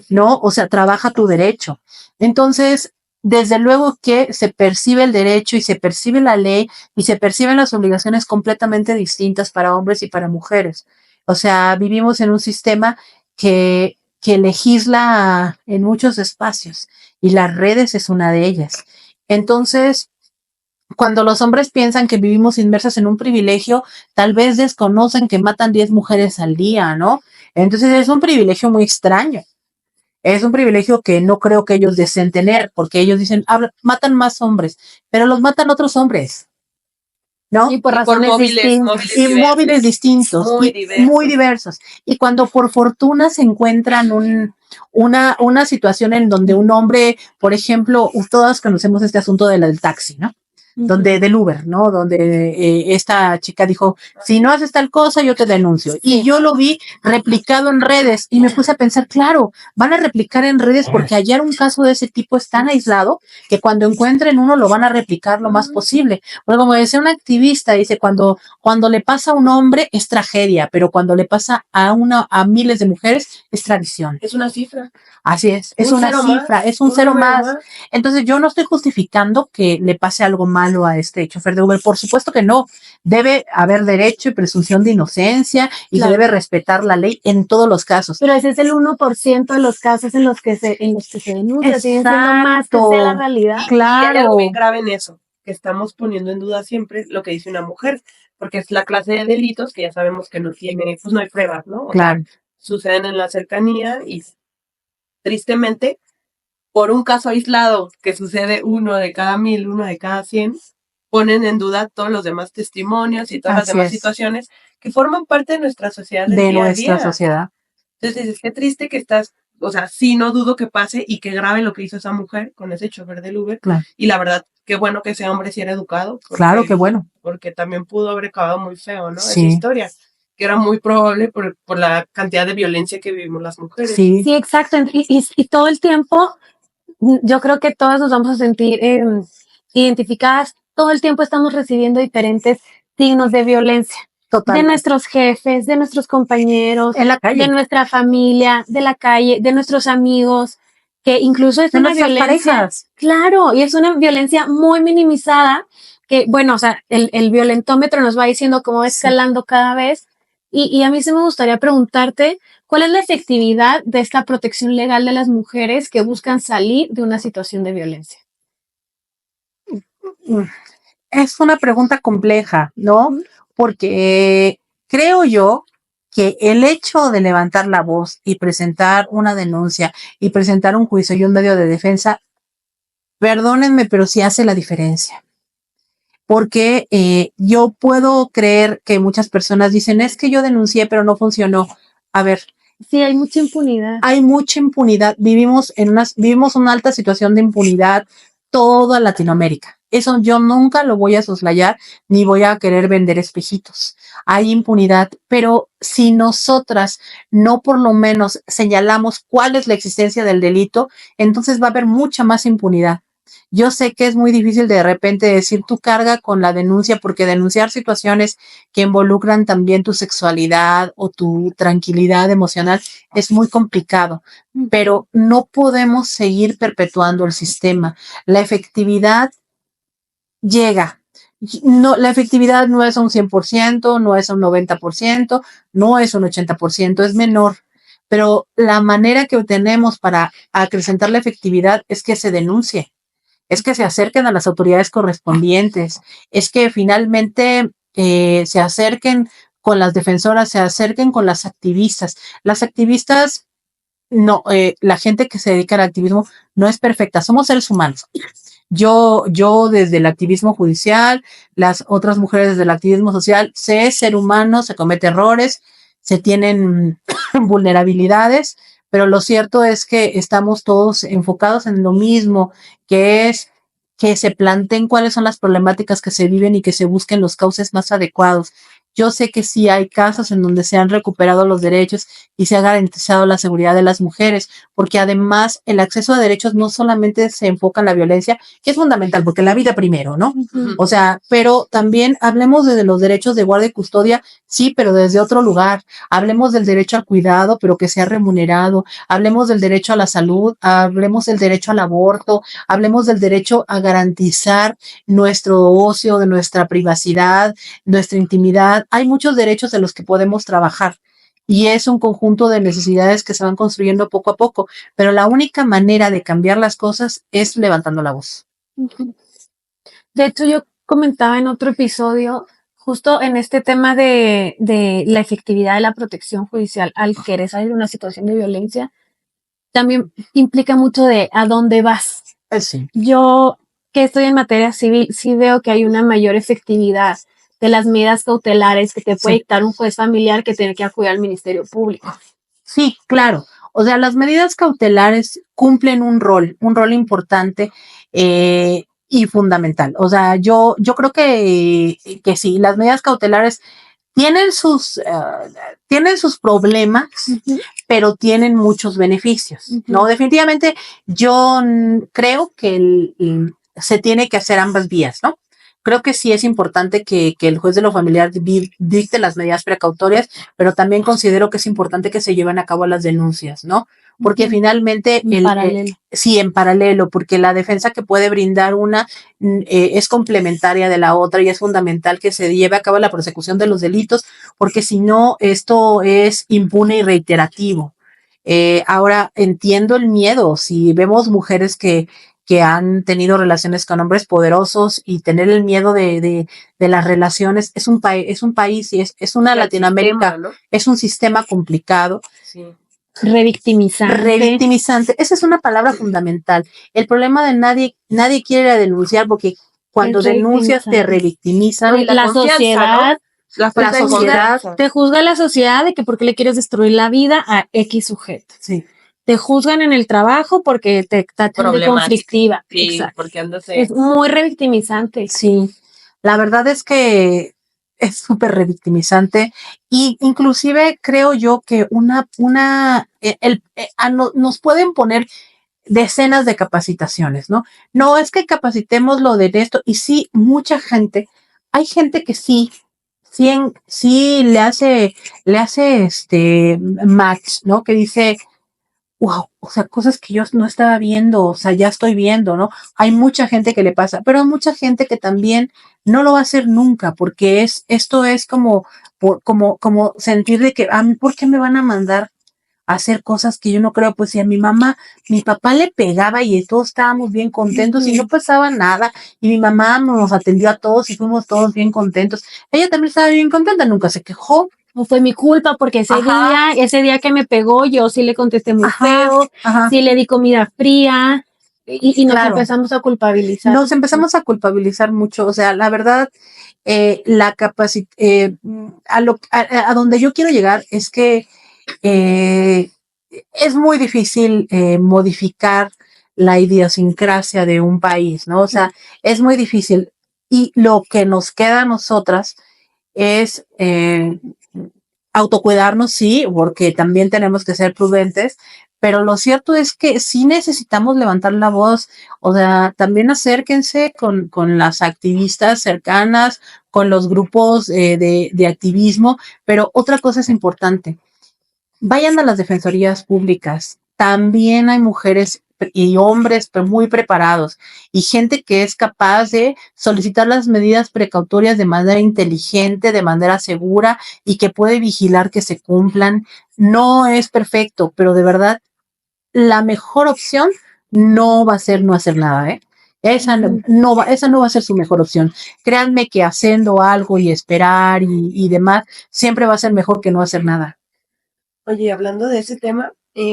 ¿no? O sea, trabaja tu derecho. Entonces, desde luego que se percibe el derecho y se percibe la ley y se perciben las obligaciones completamente distintas para hombres y para mujeres. O sea, vivimos en un sistema que legisla en muchos espacios y las redes es una de ellas. Entonces, cuando los hombres piensan que vivimos inmersas en un privilegio, tal vez desconocen que matan 10 mujeres al día, ¿no? Entonces es un privilegio muy extraño. Es un privilegio que no creo que ellos deseen tener, porque ellos dicen, matan más hombres, pero los matan otros hombres. ¿No? Y por razones móviles distintos, muy diversos. Y cuando por fortuna se encuentran una situación en donde un hombre, por ejemplo, todos conocemos este asunto del taxi, ¿no? donde del Uber, ¿no? Donde esta chica dijo, si no haces tal cosa, yo te denuncio. Y yo lo vi replicado en redes y me puse a pensar, claro, van a replicar en redes porque hallar un caso de ese tipo es tan aislado que cuando encuentren uno lo van a replicar lo más posible. Porque como decía una activista, dice, cuando le pasa a un hombre es tragedia, pero cuando le pasa a miles de mujeres es tradición. Es una cifra. Así es una cifra, es un cero más. Entonces yo no estoy justificando que le pase algo malo a este chofer de Uber, por supuesto que no. Debe haber derecho y presunción de inocencia y se debe respetar la ley en todos los casos. Pero ese es el 1% de los casos en los que se denuncia, siguen siendo más que sea la realidad. Claro. Y hay algo bien grave en eso, que estamos poniendo en duda siempre lo que dice una mujer, porque es la clase de delitos que ya sabemos que no tiene, pues no hay pruebas, ¿no? Claro. O sea, suceden en la cercanía y tristemente, por un caso aislado que sucede 1 de cada 1000, 1 de cada 100, ponen en duda todos los demás testimonios y todas las demás situaciones que forman parte de nuestra sociedad. De nuestra sociedad. Entonces dices, qué triste que estás, o sea, sí, no dudo que pase y que grave lo que hizo esa mujer con ese chofer del Uber. Claro. Y la verdad, qué bueno que ese hombre sí era educado. Claro, qué bueno. Porque también pudo haber acabado muy feo, ¿no? Sí. Esa historia, que era muy probable por la cantidad de violencia que vivimos las mujeres. Sí, exacto. Y todo el tiempo, yo creo que todas nos vamos a sentir identificadas. Todo el tiempo estamos recibiendo diferentes signos de violencia. Total. De nuestros jefes, de nuestros compañeros, en la calle, de nuestra familia, de la calle, de nuestros amigos, que incluso es de una violencia. Parejas. Claro, y es una violencia muy minimizada, que bueno, o sea, el violentómetro nos va diciendo cómo va escalando cada vez. Y a mí sí me gustaría preguntarte, ¿cuál es la efectividad de esta protección legal de las mujeres que buscan salir de una situación de violencia? Es una pregunta compleja, ¿no? Porque creo yo que el hecho de levantar la voz y presentar una denuncia y presentar un juicio y un medio de defensa, perdónenme, pero sí hace la diferencia. Porque yo puedo creer que muchas personas dicen, es que yo denuncié, pero no funcionó. A ver. Sí, hay mucha impunidad. Hay mucha impunidad. Vivimos una alta situación de impunidad toda Latinoamérica. Eso yo nunca lo voy a soslayar ni voy a querer vender espejitos. Hay impunidad, pero si nosotras no por lo menos señalamos cuál es la existencia del delito, entonces va a haber mucha más impunidad. Yo sé que es muy difícil de repente decir tu carga con la denuncia, porque denunciar situaciones que involucran también tu sexualidad o tu tranquilidad emocional es muy complicado, pero no podemos seguir perpetuando el sistema. La efectividad llega. No, la efectividad no es un 100%, no es un 90%, no es un 80%, es menor. Pero la manera que tenemos para acrecentar la efectividad es que se denuncie, es que se acerquen a las autoridades correspondientes, es que finalmente se acerquen con las defensoras, se acerquen con las activistas. Las activistas, no, la gente que se dedica al activismo no es perfecta, somos seres humanos. Yo desde el activismo judicial, las otras mujeres desde el activismo social, sé ser humano, se cometen errores, se tienen vulnerabilidades, pero lo cierto es que estamos todos enfocados en lo mismo, que es que se planteen cuáles son las problemáticas que se viven y que se busquen los cauces más adecuados. Yo sé que sí hay casos en donde se han recuperado los derechos y se ha garantizado la seguridad de las mujeres, porque además el acceso a derechos no solamente se enfoca en la violencia, que es fundamental, porque la vida primero, ¿no? O sea, pero también hablemos de los derechos de guardia y custodia, sí, pero desde otro lugar. Hablemos del derecho al cuidado, pero que sea remunerado. Hablemos del derecho a la salud, hablemos del derecho al aborto, hablemos del derecho a garantizar nuestro ocio, de nuestra privacidad, nuestra intimidad. Hay muchos derechos de los que podemos trabajar y es un conjunto de necesidades que se van construyendo poco a poco, pero la única manera de cambiar las cosas es levantando la voz. De hecho, yo comentaba en otro episodio, justo en este tema de la efectividad de la protección judicial al querer salir de una situación de violencia, también implica mucho de a dónde vas. Sí. Yo, que estoy en materia civil, sí veo que hay una mayor efectividad de las medidas cautelares que te puede dictar un juez familiar que tener que acudir al Ministerio Público. Sí, claro. O sea, las medidas cautelares cumplen un rol importante, y y fundamental. O sea, yo creo que sí, las medidas cautelares tienen tienen sus problemas, pero tienen muchos beneficios, ¿no? Definitivamente yo creo que se tiene que hacer ambas vías, ¿no? Creo que sí es importante que el juez de lo familiar dicte las medidas precautorias, pero también considero que es importante que se lleven a cabo las denuncias, ¿no? Porque finalmente sí, en paralelo, porque la defensa que puede brindar una es complementaria de la otra y es fundamental que se lleve a cabo la persecución de los delitos, porque si no, esto es impune y reiterativo. Ahora entiendo el miedo. Si vemos mujeres que han tenido relaciones con hombres poderosos y tener el miedo de las relaciones, es un país y es una Latinoamérica, sistema, ¿no? es un sistema complicado. Sí. Revictimizante. Esa es una palabra fundamental. El problema de nadie quiere ir a denunciar porque cuando denuncias te revictimizan. Y la sociedad, ¿no? La sociedad te juzga la sociedad de que porque le quieres destruir la vida a X sujeto. Sí. Te juzgan en el trabajo porque te tachan de conflictiva. Sí, exacto. porque Es muy revictimizante. Sí, la verdad es que es súper revictimizante y inclusive creo yo que nos pueden poner decenas de capacitaciones, ¿no? No es que capacitemos lo de esto y sí, mucha gente, hay gente que sí le hace match, ¿no? Que dice, wow, o sea, cosas que yo no estaba viendo, o sea, ya estoy viendo, ¿no? Hay mucha gente que le pasa, pero hay mucha gente que también no lo va a hacer nunca, porque esto es como sentir de que, ¿por qué me van a mandar a hacer cosas que yo no creo? Pues si a mi papá le pegaba y todos estábamos bien contentos y no pasaba nada, y mi mamá nos atendió a todos y fuimos todos bien contentos. Ella también estaba bien contenta, nunca se quejó. No fue mi culpa porque ese día que me pegó, yo sí le contesté muy feo, sí le di comida fría y nos empezamos a culpabilizar. Nos empezamos a culpabilizar mucho. O sea, la verdad, a donde yo quiero llegar es que es muy difícil modificar la idiosincrasia de un país, ¿no? O sea, es muy difícil. Y lo que nos queda a nosotras es autocuidarnos, sí, porque también tenemos que ser prudentes, pero lo cierto es que sí necesitamos levantar la voz. O sea, también acérquense con las activistas cercanas, con los grupos de activismo, pero otra cosa es importante. Vayan a las defensorías públicas. También hay mujeres y hombres muy preparados y gente que es capaz de solicitar las medidas precautorias de manera inteligente, de manera segura y que puede vigilar que se cumplan. No es perfecto, pero de verdad la mejor opción no va a ser no hacer nada, ¿eh? Esa no va a ser su mejor opción. Créanme que haciendo algo y esperar y demás siempre va a ser mejor que no hacer nada. Oye, hablando de ese tema,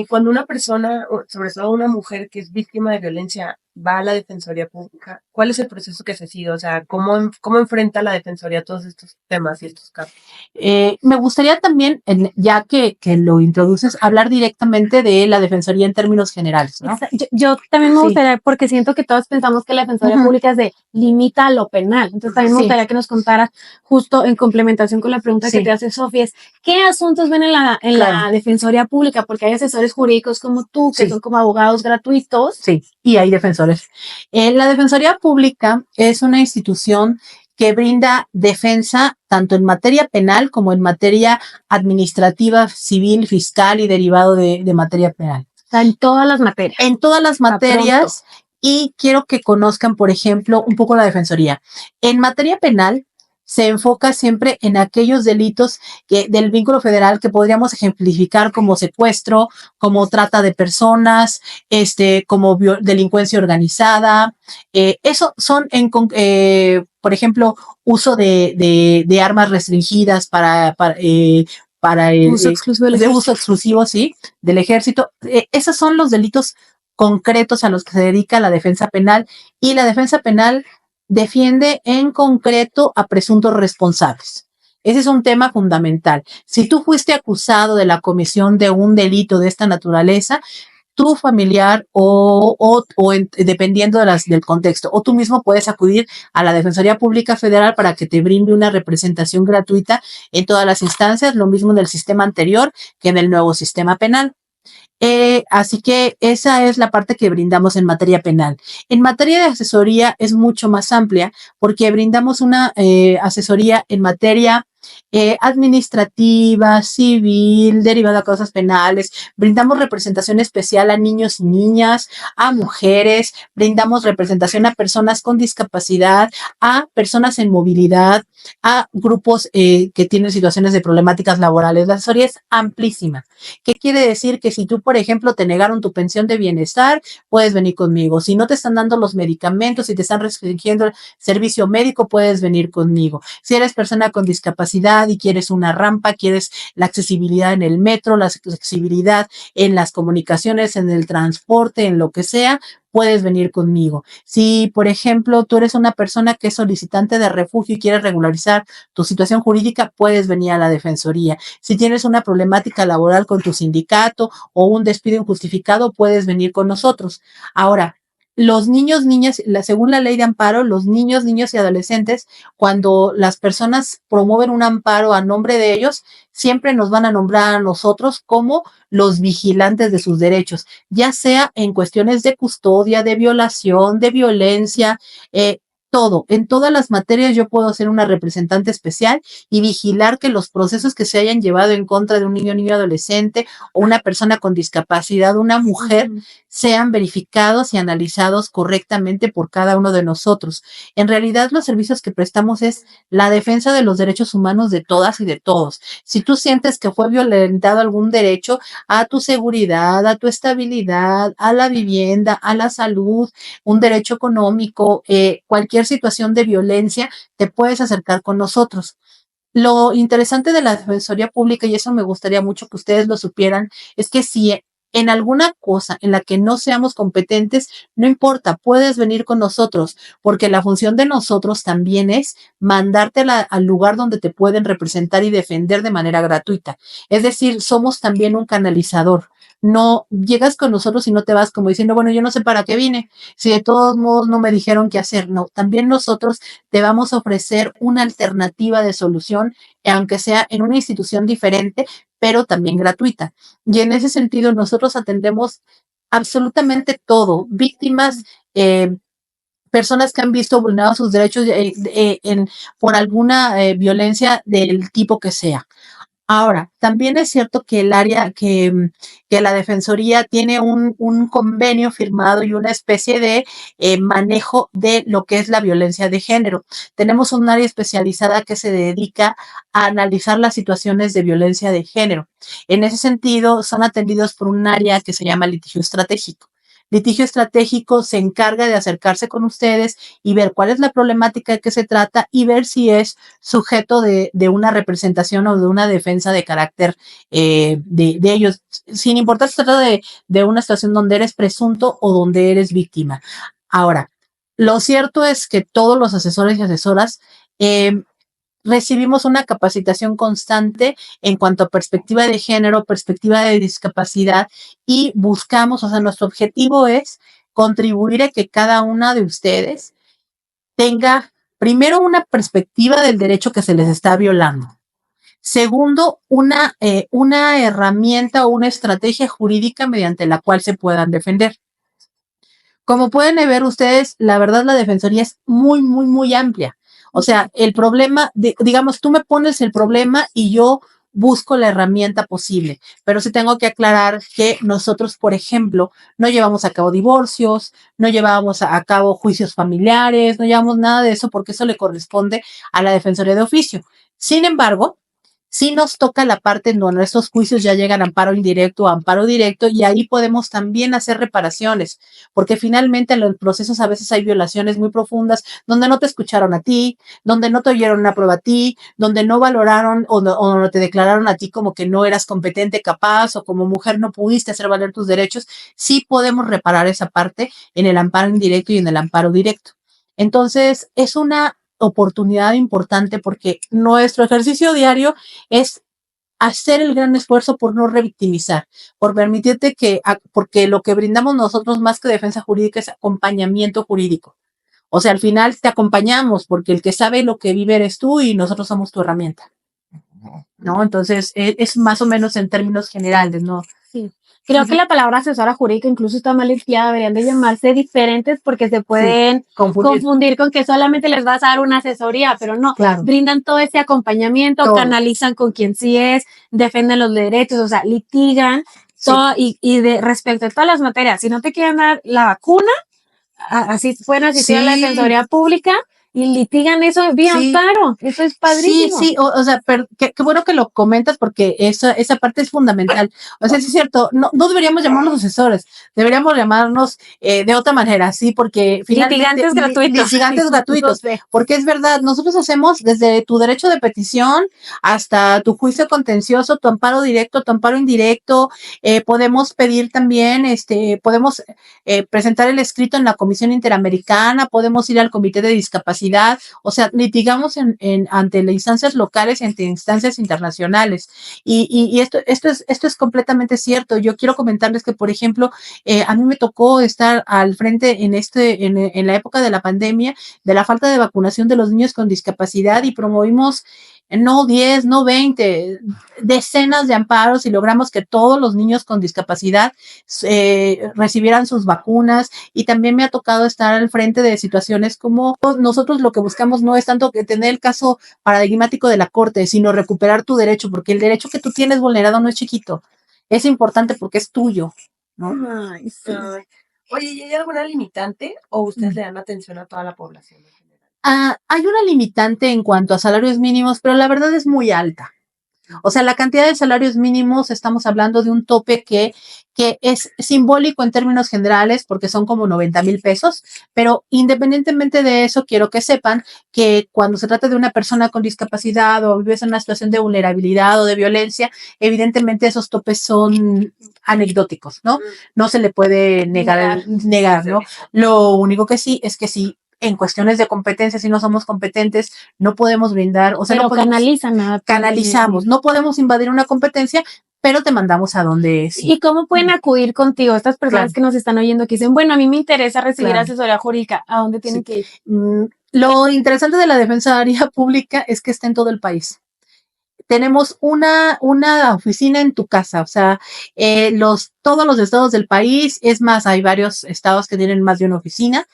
cuando una persona, sobre todo una mujer que es víctima de violencia, va a la Defensoría Pública, ¿cuál es el proceso que se sigue? O sea, ¿cómo enfrenta la Defensoría todos estos temas y estos casos? Me gustaría también, ya que lo introduces, hablar directamente de la Defensoría en términos generales, ¿no? Yo también me gustaría, porque siento que todos pensamos que la Defensoría Pública es limita a lo penal. Entonces también me gustaría que nos contaras, justo en complementación con la pregunta que te hace Sofía, es ¿qué asuntos ven en la Defensoría Pública? Porque hay asesores jurídicos como tú, que son como abogados gratuitos. Sí, y hay defensores. La Defensoría Pública es una institución que brinda defensa tanto en materia penal como en materia administrativa, civil, fiscal y derivado de materia penal. O sea, en todas las materias. En todas las materias. Y quiero que conozcan, por ejemplo, un poco la Defensoría. En materia penal se enfoca siempre en aquellos delitos del vínculo federal que podríamos ejemplificar como secuestro, como trata de personas, como delincuencia organizada. Eso son, por ejemplo, uso de armas restringidas para uso exclusivo uso exclusivo, sí, del ejército. Esos son los delitos concretos a los que se dedica la defensa penal, y la defensa penal defiende en concreto a presuntos responsables. Ese es un tema fundamental. Si tú fuiste acusado de la comisión de un delito de esta naturaleza, tu familiar dependiendo del contexto, o tú mismo puedes acudir a la Defensoría Pública Federal para que te brinde una representación gratuita en todas las instancias, lo mismo en el sistema anterior que en el nuevo sistema penal. Así que esa es la parte que brindamos en materia penal. En materia de asesoría es mucho más amplia porque brindamos una asesoría en materia administrativa, civil, derivada de causas penales. Brindamos representación especial a niños y niñas, a mujeres, brindamos representación a personas con discapacidad, a personas en movilidad, a grupos que tienen situaciones de problemáticas laborales. La asesoría es amplísima. ¿Qué quiere decir? Que si tú, por ejemplo, te negaron tu pensión de bienestar, puedes venir conmigo. Si no te están dando los medicamentos, si te están restringiendo el servicio médico, puedes venir conmigo. Si eres persona con discapacidad y quieres una rampa, quieres la accesibilidad en el metro, la accesibilidad en las comunicaciones, en el transporte, en lo que sea, puedes venir conmigo. Si, por ejemplo, tú eres una persona que es solicitante de refugio y quieres regularizar tu situación jurídica, puedes venir a la Defensoría. Si tienes una problemática laboral con tu sindicato o un despido injustificado, puedes venir con nosotros. Ahora, los niños, niñas, según la ley de amparo, los niños, niños y adolescentes, cuando las personas promueven un amparo a nombre de ellos, siempre nos van a nombrar a nosotros como los vigilantes de sus derechos, ya sea en cuestiones de custodia, de violación, de violencia, todo. En todas las materias yo puedo ser una representante especial y vigilar que los procesos que se hayan llevado en contra de un niño, niño, adolescente o una persona con discapacidad, una mujer, sean verificados y analizados correctamente por cada uno de nosotros. En realidad, los servicios que prestamos es la defensa de los derechos humanos de todas y de todos. Si tú sientes que fue violentado algún derecho a tu seguridad, a tu estabilidad, a la vivienda, a la salud, un derecho económico, cualquier situación de violencia, te puedes acercar con nosotros. Lo interesante de la Defensoría Pública, y eso me gustaría mucho que ustedes lo supieran, es que si en alguna cosa en la que no seamos competentes, no importa, puedes venir con nosotros, porque la función de nosotros también es mandarte al lugar donde te pueden representar y defender de manera gratuita. Es decir, somos también un canalizador. No llegas con nosotros y no te vas como diciendo, bueno, yo no sé para qué vine, si de todos modos no me dijeron qué hacer. No, también nosotros te vamos a ofrecer una alternativa de solución, aunque sea en una institución diferente, pero también gratuita. Y en ese sentido, nosotros atendemos absolutamente todo, víctimas, personas que han visto vulnerados sus derechos por alguna violencia del tipo que sea. Ahora, también es cierto que el área que la Defensoría tiene un convenio firmado y una especie de manejo de lo que es la violencia de género. Tenemos un área especializada que se dedica a analizar las situaciones de violencia de género. En ese sentido, son atendidos por un área que se llama litigio estratégico. Litigio estratégico se encarga de acercarse con ustedes y ver cuál es la problemática de que se trata y ver si es sujeto de una representación o de una defensa de carácter de ellos, sin importar si se trata de una situación donde eres presunto o donde eres víctima. Ahora, lo cierto es que todos los asesores y asesoras recibimos una capacitación constante en cuanto a perspectiva de género, perspectiva de discapacidad y buscamos, o sea, nuestro objetivo es contribuir a que cada una de ustedes tenga primero una perspectiva del derecho que se les está violando. Segundo, una herramienta o una estrategia jurídica mediante la cual se puedan defender. Como pueden ver ustedes, la verdad la defensoría es muy, muy, muy amplia. O sea, el problema, digamos, tú me pones el problema y yo busco la herramienta posible, pero sí tengo que aclarar que nosotros, por ejemplo, no llevamos a cabo divorcios, no llevamos a cabo juicios familiares, no llevamos nada de eso porque eso le corresponde a la Defensoría de Oficio. Sin embargo, sí nos toca la parte en donde estos juicios ya llegan a amparo indirecto o amparo directo y ahí podemos también hacer reparaciones, porque finalmente en los procesos a veces hay violaciones muy profundas donde no te escucharon a ti, donde no te oyeron una prueba a ti, donde no valoraron o no te declararon a ti como que no eras competente, capaz o como mujer no pudiste hacer valer tus derechos. Sí podemos reparar esa parte en el amparo indirecto y en el amparo directo. Entonces, es una oportunidad importante porque nuestro ejercicio diario es hacer el gran esfuerzo por no revictimizar, por permitirte porque lo que brindamos nosotros más que defensa jurídica es acompañamiento jurídico. O sea, al final te acompañamos porque el que sabe lo que vive eres tú y nosotros somos tu herramienta, ¿no? Entonces, es más o menos en términos generales, ¿no? Sí. Creo que la palabra asesora jurídica incluso está mal empleada, deberían de llamarse diferentes porque se pueden confundir con que solamente les vas a dar una asesoría, pero no, Claro. brindan todo ese acompañamiento, Todo. canalizan con quien sí es, defienden los derechos, o sea, litigan todo y de respecto a todas las materias. Si no te quieren dar la vacuna, así pueden asistir a la Defensoría Pública y litigan eso vía amparo. Eso es padrísimo. Sí, o sea, pero qué bueno que lo comentas porque esa parte es fundamental. O sea, sí es cierto, no deberíamos llamarnos asesores, deberíamos llamarnos de otra manera, sí, porque finalmente litigantes gratuitos, porque es verdad, nosotros hacemos desde tu derecho de petición hasta tu juicio contencioso, tu amparo directo, tu amparo indirecto, podemos pedir también, podemos presentar el escrito en la Comisión Interamericana, podemos ir al Comité de Discapacidad, o sea, litigamos ante las instancias locales y ante instancias internacionales. Y esto es completamente cierto. Yo quiero comentarles que, por ejemplo, a mí me tocó estar al frente en la época de la pandemia, de la falta de vacunación de los niños con discapacidad y promovimos no 10, no 20, decenas de amparos y logramos que todos los niños con discapacidad recibieran sus vacunas y también me ha tocado estar al frente de situaciones como nosotros lo que buscamos no es tanto que tener el caso paradigmático de la corte, sino recuperar tu derecho, porque el derecho que tú tienes vulnerado no es chiquito, es importante porque es tuyo, ¿no? Ay, sí. Oye, ¿y hay alguna limitante o ustedes le dan atención a toda la población en general? Hay una limitante en cuanto a salarios mínimos, pero la verdad es muy alta. O sea, la cantidad de salarios mínimos, estamos hablando de un tope que es simbólico en términos generales porque son como 90,000 pesos, pero independientemente de eso, quiero que sepan que cuando se trata de una persona con discapacidad o vives en una situación de vulnerabilidad o de violencia, evidentemente esos topes son anecdóticos, ¿no? No se le puede negar, ¿no? Lo único que sí es que sí, en cuestiones de competencia, si no somos competentes, no podemos brindar, o sea, pero no podemos, canalizamos, no podemos invadir una competencia, pero te mandamos a donde sí. ¿Y cómo pueden acudir contigo estas personas que nos están oyendo que dicen, bueno, a mí me interesa recibir asesoría jurídica? ¿A dónde tienen que ir? Lo interesante de la Defensoría Pública es que está en todo el país. Tenemos una oficina en tu casa, o sea, todos los estados del país, es más, hay varios estados que tienen más de una oficina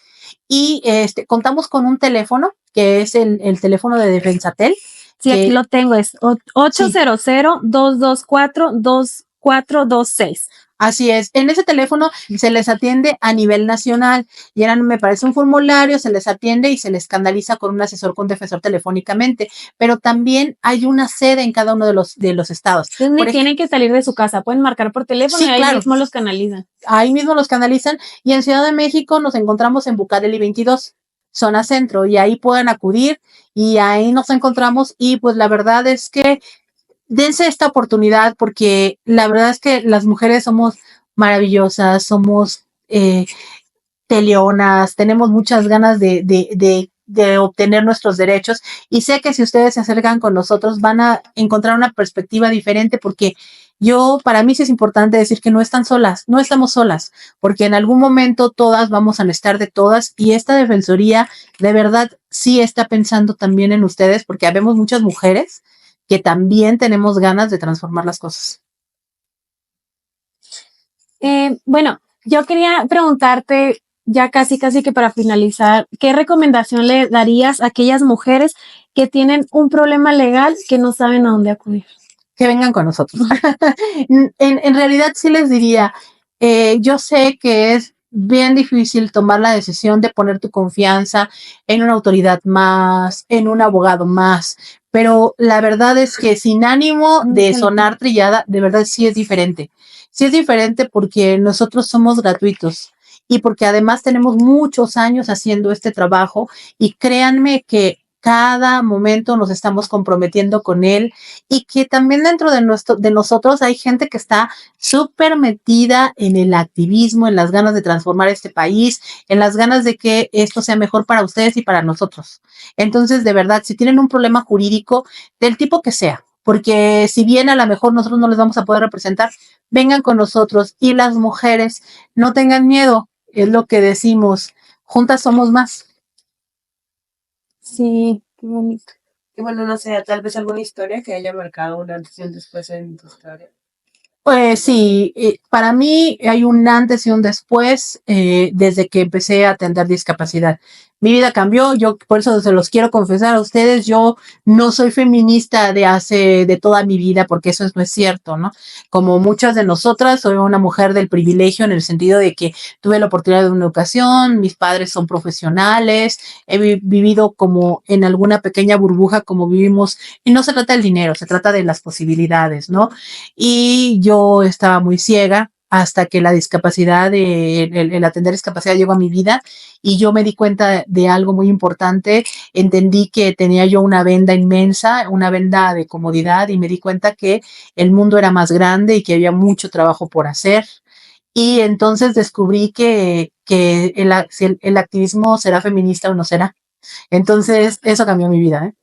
y contamos con un teléfono que es el teléfono de Defensatel. Sí, aquí lo tengo, es 800-224-2426. Así es, en ese teléfono se les atiende a nivel nacional, llenan, me parece, un formulario, se les atiende y se les canaliza con un asesor, con defensor telefónicamente, pero también hay una sede en cada uno de los estados. Entonces tienen que salir de su casa, pueden marcar por teléfono y ahí mismo los canalizan. Ahí mismo los canalizan y en Ciudad de México nos encontramos en Bucareli 22, zona centro, y ahí pueden acudir y ahí nos encontramos y pues la verdad es que dense esta oportunidad porque la verdad es que las mujeres somos maravillosas, somos peleonas, tenemos muchas ganas de obtener nuestros derechos y sé que si ustedes se acercan con nosotros van a encontrar una perspectiva diferente porque para mí sí es importante decir que no están solas, no estamos solas, porque en algún momento todas vamos a necesitar de todas y esta defensoría de verdad sí está pensando también en ustedes porque habemos muchas mujeres que también tenemos ganas de transformar las cosas. Bueno, yo quería preguntarte, ya casi que para finalizar, ¿qué recomendación le darías a aquellas mujeres que tienen un problema legal que no saben a dónde acudir? Que vengan con nosotros. en realidad sí les diría, yo sé que es bien difícil tomar la decisión de poner tu confianza en una autoridad más, en un abogado más, pero la verdad es que sin ánimo de sonar trillada, de verdad sí es diferente. Sí es diferente porque nosotros somos gratuitos y porque además tenemos muchos años haciendo este trabajo y créanme que cada momento nos estamos comprometiendo con él y que también dentro de nosotros hay gente que está súper metida en el activismo, en las ganas de transformar este país, en las ganas de que esto sea mejor para ustedes y para nosotros. Entonces, de verdad, si tienen un problema jurídico del tipo que sea, porque si bien a lo mejor nosotros no les vamos a poder representar, vengan con nosotros y las mujeres no tengan miedo, es lo que decimos, juntas somos más. Sí, qué bonito. Y bueno, no sé, tal vez alguna historia que haya marcado un antes y un después en tu historia. Pues sí, para mí hay un antes y un después desde que empecé a atender discapacidad. Mi vida cambió, yo por eso se los quiero confesar a ustedes, yo no soy feminista de toda mi vida, porque eso no es cierto, ¿no? Como muchas de nosotras, soy una mujer del privilegio en el sentido de que tuve la oportunidad de una educación, mis padres son profesionales, he vivido como en alguna pequeña burbuja como vivimos, y no se trata del dinero, se trata de las posibilidades, ¿no? Y yo estaba muy ciega hasta que la discapacidad, el atender discapacidad llegó a mi vida y yo me di cuenta de algo muy importante, entendí que tenía yo una venda inmensa, una venda de comodidad y me di cuenta que el mundo era más grande y que había mucho trabajo por hacer. Y entonces descubrí que si el activismo será feminista o no será. Entonces eso cambió mi vida, ¿eh?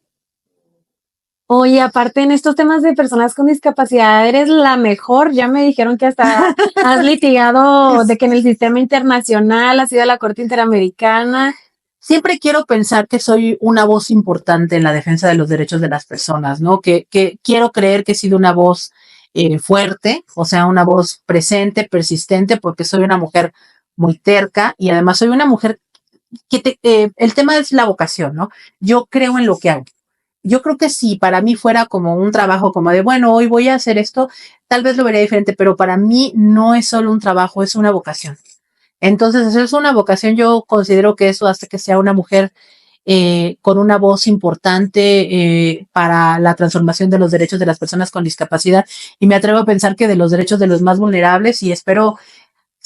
Oye, aparte en estos temas de personas con discapacidad, eres la mejor. Ya me dijeron que hasta has litigado de que en el sistema internacional has ido a la Corte Interamericana. Siempre quiero pensar que soy una voz importante en la defensa de los derechos de las personas, ¿no? Que quiero creer que he sido una voz fuerte, o sea, una voz presente, persistente, porque soy una mujer muy terca y además soy una mujer el tema es la vocación, ¿no? Yo creo en lo que hago. Yo creo que si para mí fuera como un trabajo como de, bueno, hoy voy a hacer esto, tal vez lo vería diferente, pero para mí no es solo un trabajo, es una vocación. Entonces, eso es una vocación, yo considero que eso hace que sea una mujer con una voz importante para la transformación de los derechos de las personas con discapacidad y me atrevo a pensar que de los derechos de los más vulnerables y espero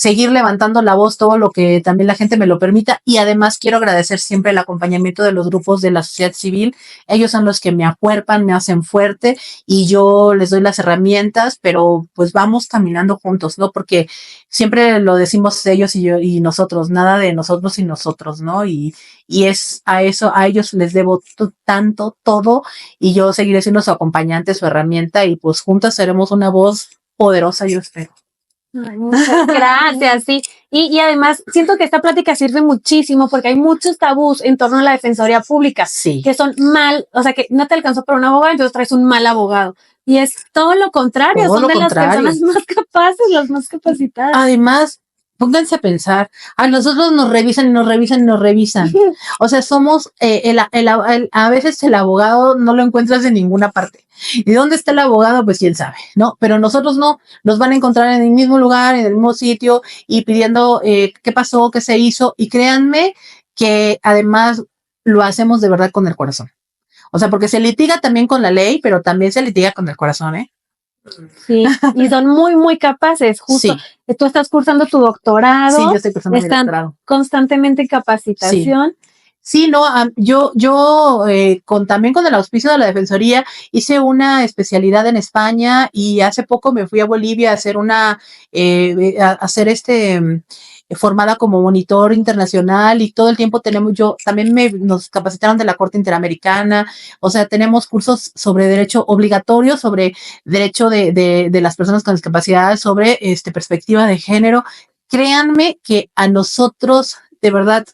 seguir levantando la voz todo lo que también la gente me lo permita y además quiero agradecer siempre el acompañamiento de los grupos de la sociedad civil. Ellos son los que me acuerpan, me hacen fuerte y yo les doy las herramientas, pero pues vamos caminando juntos, ¿no? Porque siempre lo decimos ellos y yo y nosotros, nada de nosotros y nosotros, ¿no? Y es a eso, a ellos les debo tanto, todo y yo seguiré siendo su acompañante, su herramienta y pues juntas seremos una voz poderosa, yo espero. Ay, muchas gracias, sí. Y además siento que esta plática sirve muchísimo porque hay muchos tabús en torno a la defensoría pública Sí. que son o sea, que no te alcanzó para un abogado, entonces traes un mal abogado. Y es todo lo contrario, Todo son lo de contrario. las personas más capaces, las más capacitadas. Además, pónganse a pensar, a nosotros nos revisan y nos revisan y nos revisan. O sea, somos, a veces el abogado no lo encuentras en ninguna parte. ¿Y dónde está el abogado? Pues quién sabe, ¿no? Pero nosotros no, nos van a encontrar en el mismo lugar, en el mismo sitio y pidiendo qué pasó, qué se hizo. Y créanme que además lo hacemos de verdad con el corazón. O sea, porque se litiga también con la ley, pero también se litiga con el corazón, ¿eh? Sí, y son muy, muy capaces. Justo, sí. tú estás cursando tu doctorado. Sí, yo estoy cursando mi están doctorado. constantemente en capacitación. Sí, no, yo también con el auspicio de la Defensoría hice una especialidad en España y hace poco me fui a Bolivia a hacer formada como monitor internacional y todo el tiempo nos capacitaron de la Corte Interamericana, o sea, tenemos cursos sobre derecho obligatorio, sobre derecho de las personas con discapacidad, sobre perspectiva de género. Créanme que a nosotros, de verdad,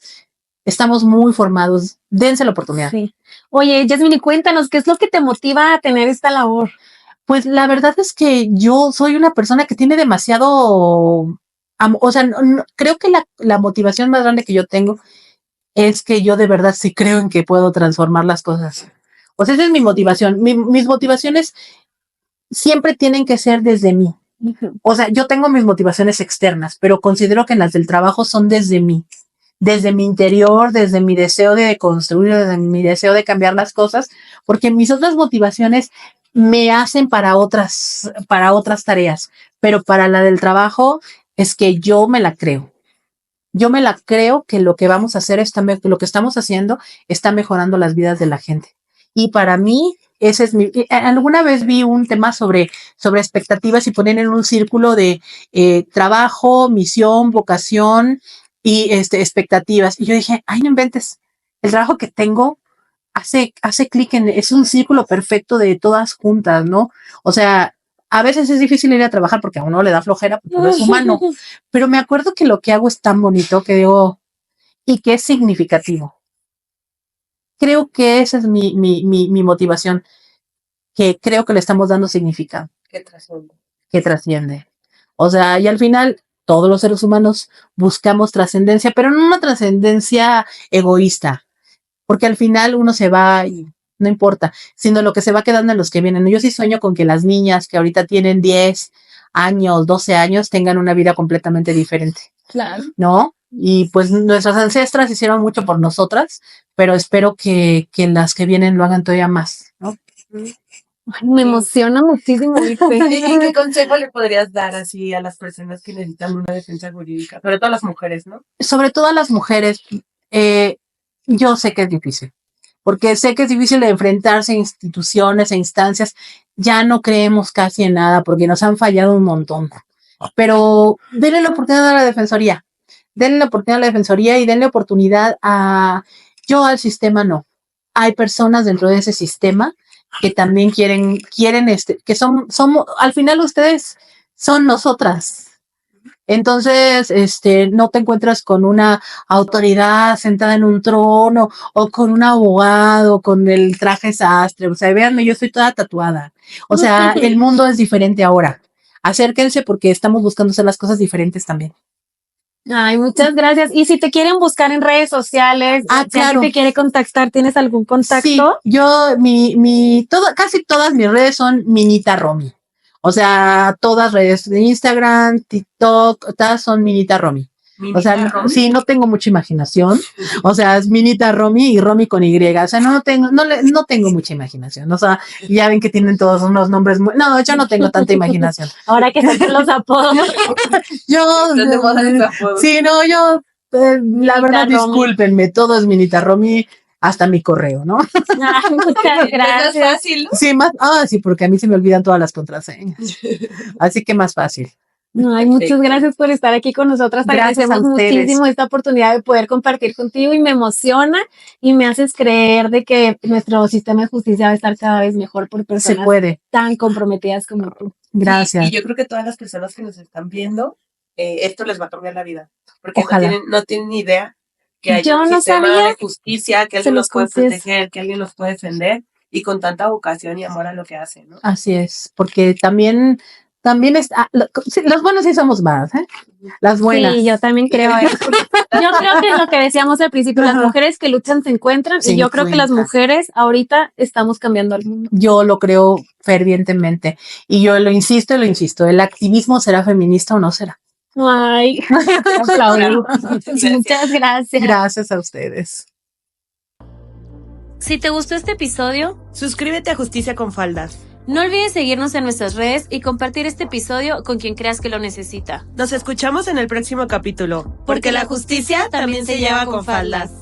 estamos muy formados. Dense la oportunidad. Sí. Oye, Yasmini, cuéntanos, ¿qué es lo que te motiva a tener esta labor? Pues la verdad es que yo soy una persona que tiene demasiado, o sea, creo que la motivación más grande que yo tengo es que yo de verdad sí creo en que puedo transformar las cosas. O sea, esa es mi motivación. Mis motivaciones siempre tienen que ser desde mí. O sea, yo tengo mis motivaciones externas, pero considero que las del trabajo son desde mí. Desde mi interior, desde mi deseo de construir, desde mi deseo de cambiar las cosas, porque mis otras motivaciones me hacen para otras tareas, pero para la del trabajo es que yo me la creo. Yo me la creo que lo que vamos a hacer lo que estamos haciendo está mejorando las vidas de la gente. Y para mí, ese es alguna vez vi un tema sobre expectativas y ponen en un círculo de trabajo, misión, vocación y expectativas. Y yo dije, ay, no inventes, el trabajo que tengo hace clic es un círculo perfecto de todas juntas, ¿no? O sea, a veces es difícil ir a trabajar porque a uno le da flojera porque uno es humano, pero me acuerdo que lo que hago es tan bonito que digo, y que es significativo. Creo que esa es mi motivación, que creo que le estamos dando significado. Que trasciende. O sea, y al final, todos los seres humanos buscamos trascendencia, pero no una trascendencia egoísta, porque al final uno se va y no importa, sino lo que se va quedando en los que vienen. Yo sí sueño con que las niñas que ahorita tienen 10 años, 12 años, tengan una vida completamente diferente. Claro. ¿No? Y pues nuestras ancestras hicieron mucho por nosotras, pero espero que las que vienen lo hagan todavía más, ¿no? Ay, me emociona muchísimo. ¿Y qué consejo le podrías dar así a las personas que necesitan una defensa jurídica? Sobre todo a las mujeres, ¿no? Sobre todo a las mujeres, yo sé que es difícil, porque sé que es difícil de enfrentarse a instituciones e instancias. Ya no creemos casi en nada porque nos han fallado un montón. Pero denle la oportunidad a la defensoría. Denle la oportunidad a la defensoría y denle oportunidad yo al sistema no. Hay personas dentro de ese sistema que también quieren que somos, al final ustedes son nosotras. Entonces, no te encuentras con una autoridad sentada en un trono o con un abogado con el traje sastre. O sea, véanme, yo estoy toda tatuada. O sea, el mundo es diferente ahora. Acérquense porque estamos buscando hacer las cosas diferentes también. Ay, muchas gracias. Y si te quieren buscar en redes sociales, si claro. alguien te quiere contactar, ¿tienes algún contacto? Sí, yo, casi todas mis redes son Minita Romy. O sea, todas redes de Instagram, TikTok, todas son Minita Romy. O sea, sí, no tengo mucha imaginación. O sea, es Minita Romy y Romy con Y. O sea, no tengo mucha imaginación. O sea, ya ven que tienen todos unos nombres no, yo no tengo tanta imaginación. Ahora que sacan los apodos. Sí, no, yo, la verdad, discúlpenme, todo es Minita Romy, hasta mi correo, ¿no? Ay, muchas gracias. ¿Es fácil? Sí, sí, porque a mí se me olvidan todas las contraseñas. Así que más fácil. Ay, muchas gracias por estar aquí con nosotras. Te Gracias agradecemos a ustedes. muchísimo esta oportunidad de poder compartir contigo y me emociona y me haces creer de que nuestro sistema de justicia va a estar cada vez mejor por personas Se puede. tan comprometidas como tú. Gracias. Y yo creo que todas las personas que nos están viendo, esto les va a cambiar la vida. Porque Ojalá. no tienen ni idea que hay Yo un no sistema sabía. de justicia, que Se alguien los los puede confieso. proteger, que alguien los puede defender, y con tanta vocación y amor a lo que hacen, ¿no? Así es, porque también los buenos sí somos más, ¿eh? Las buenas. Sí, yo también creo eso. Yo creo que es lo que decíamos al principio, las mujeres que luchan se encuentran y yo creo que las mujeres ahorita estamos cambiando al mundo. Yo lo creo fervientemente y yo lo insisto, ¿el activismo será feminista o no será? Ay, aplaudo. Muchas gracias. Gracias a ustedes. Si te gustó este episodio, Suscríbete a Justicia con Faldas. no olvides seguirnos en nuestras redes y compartir este episodio con quien creas que lo necesita. Nos escuchamos en el próximo capítulo, porque la justicia también se lleva con faldas.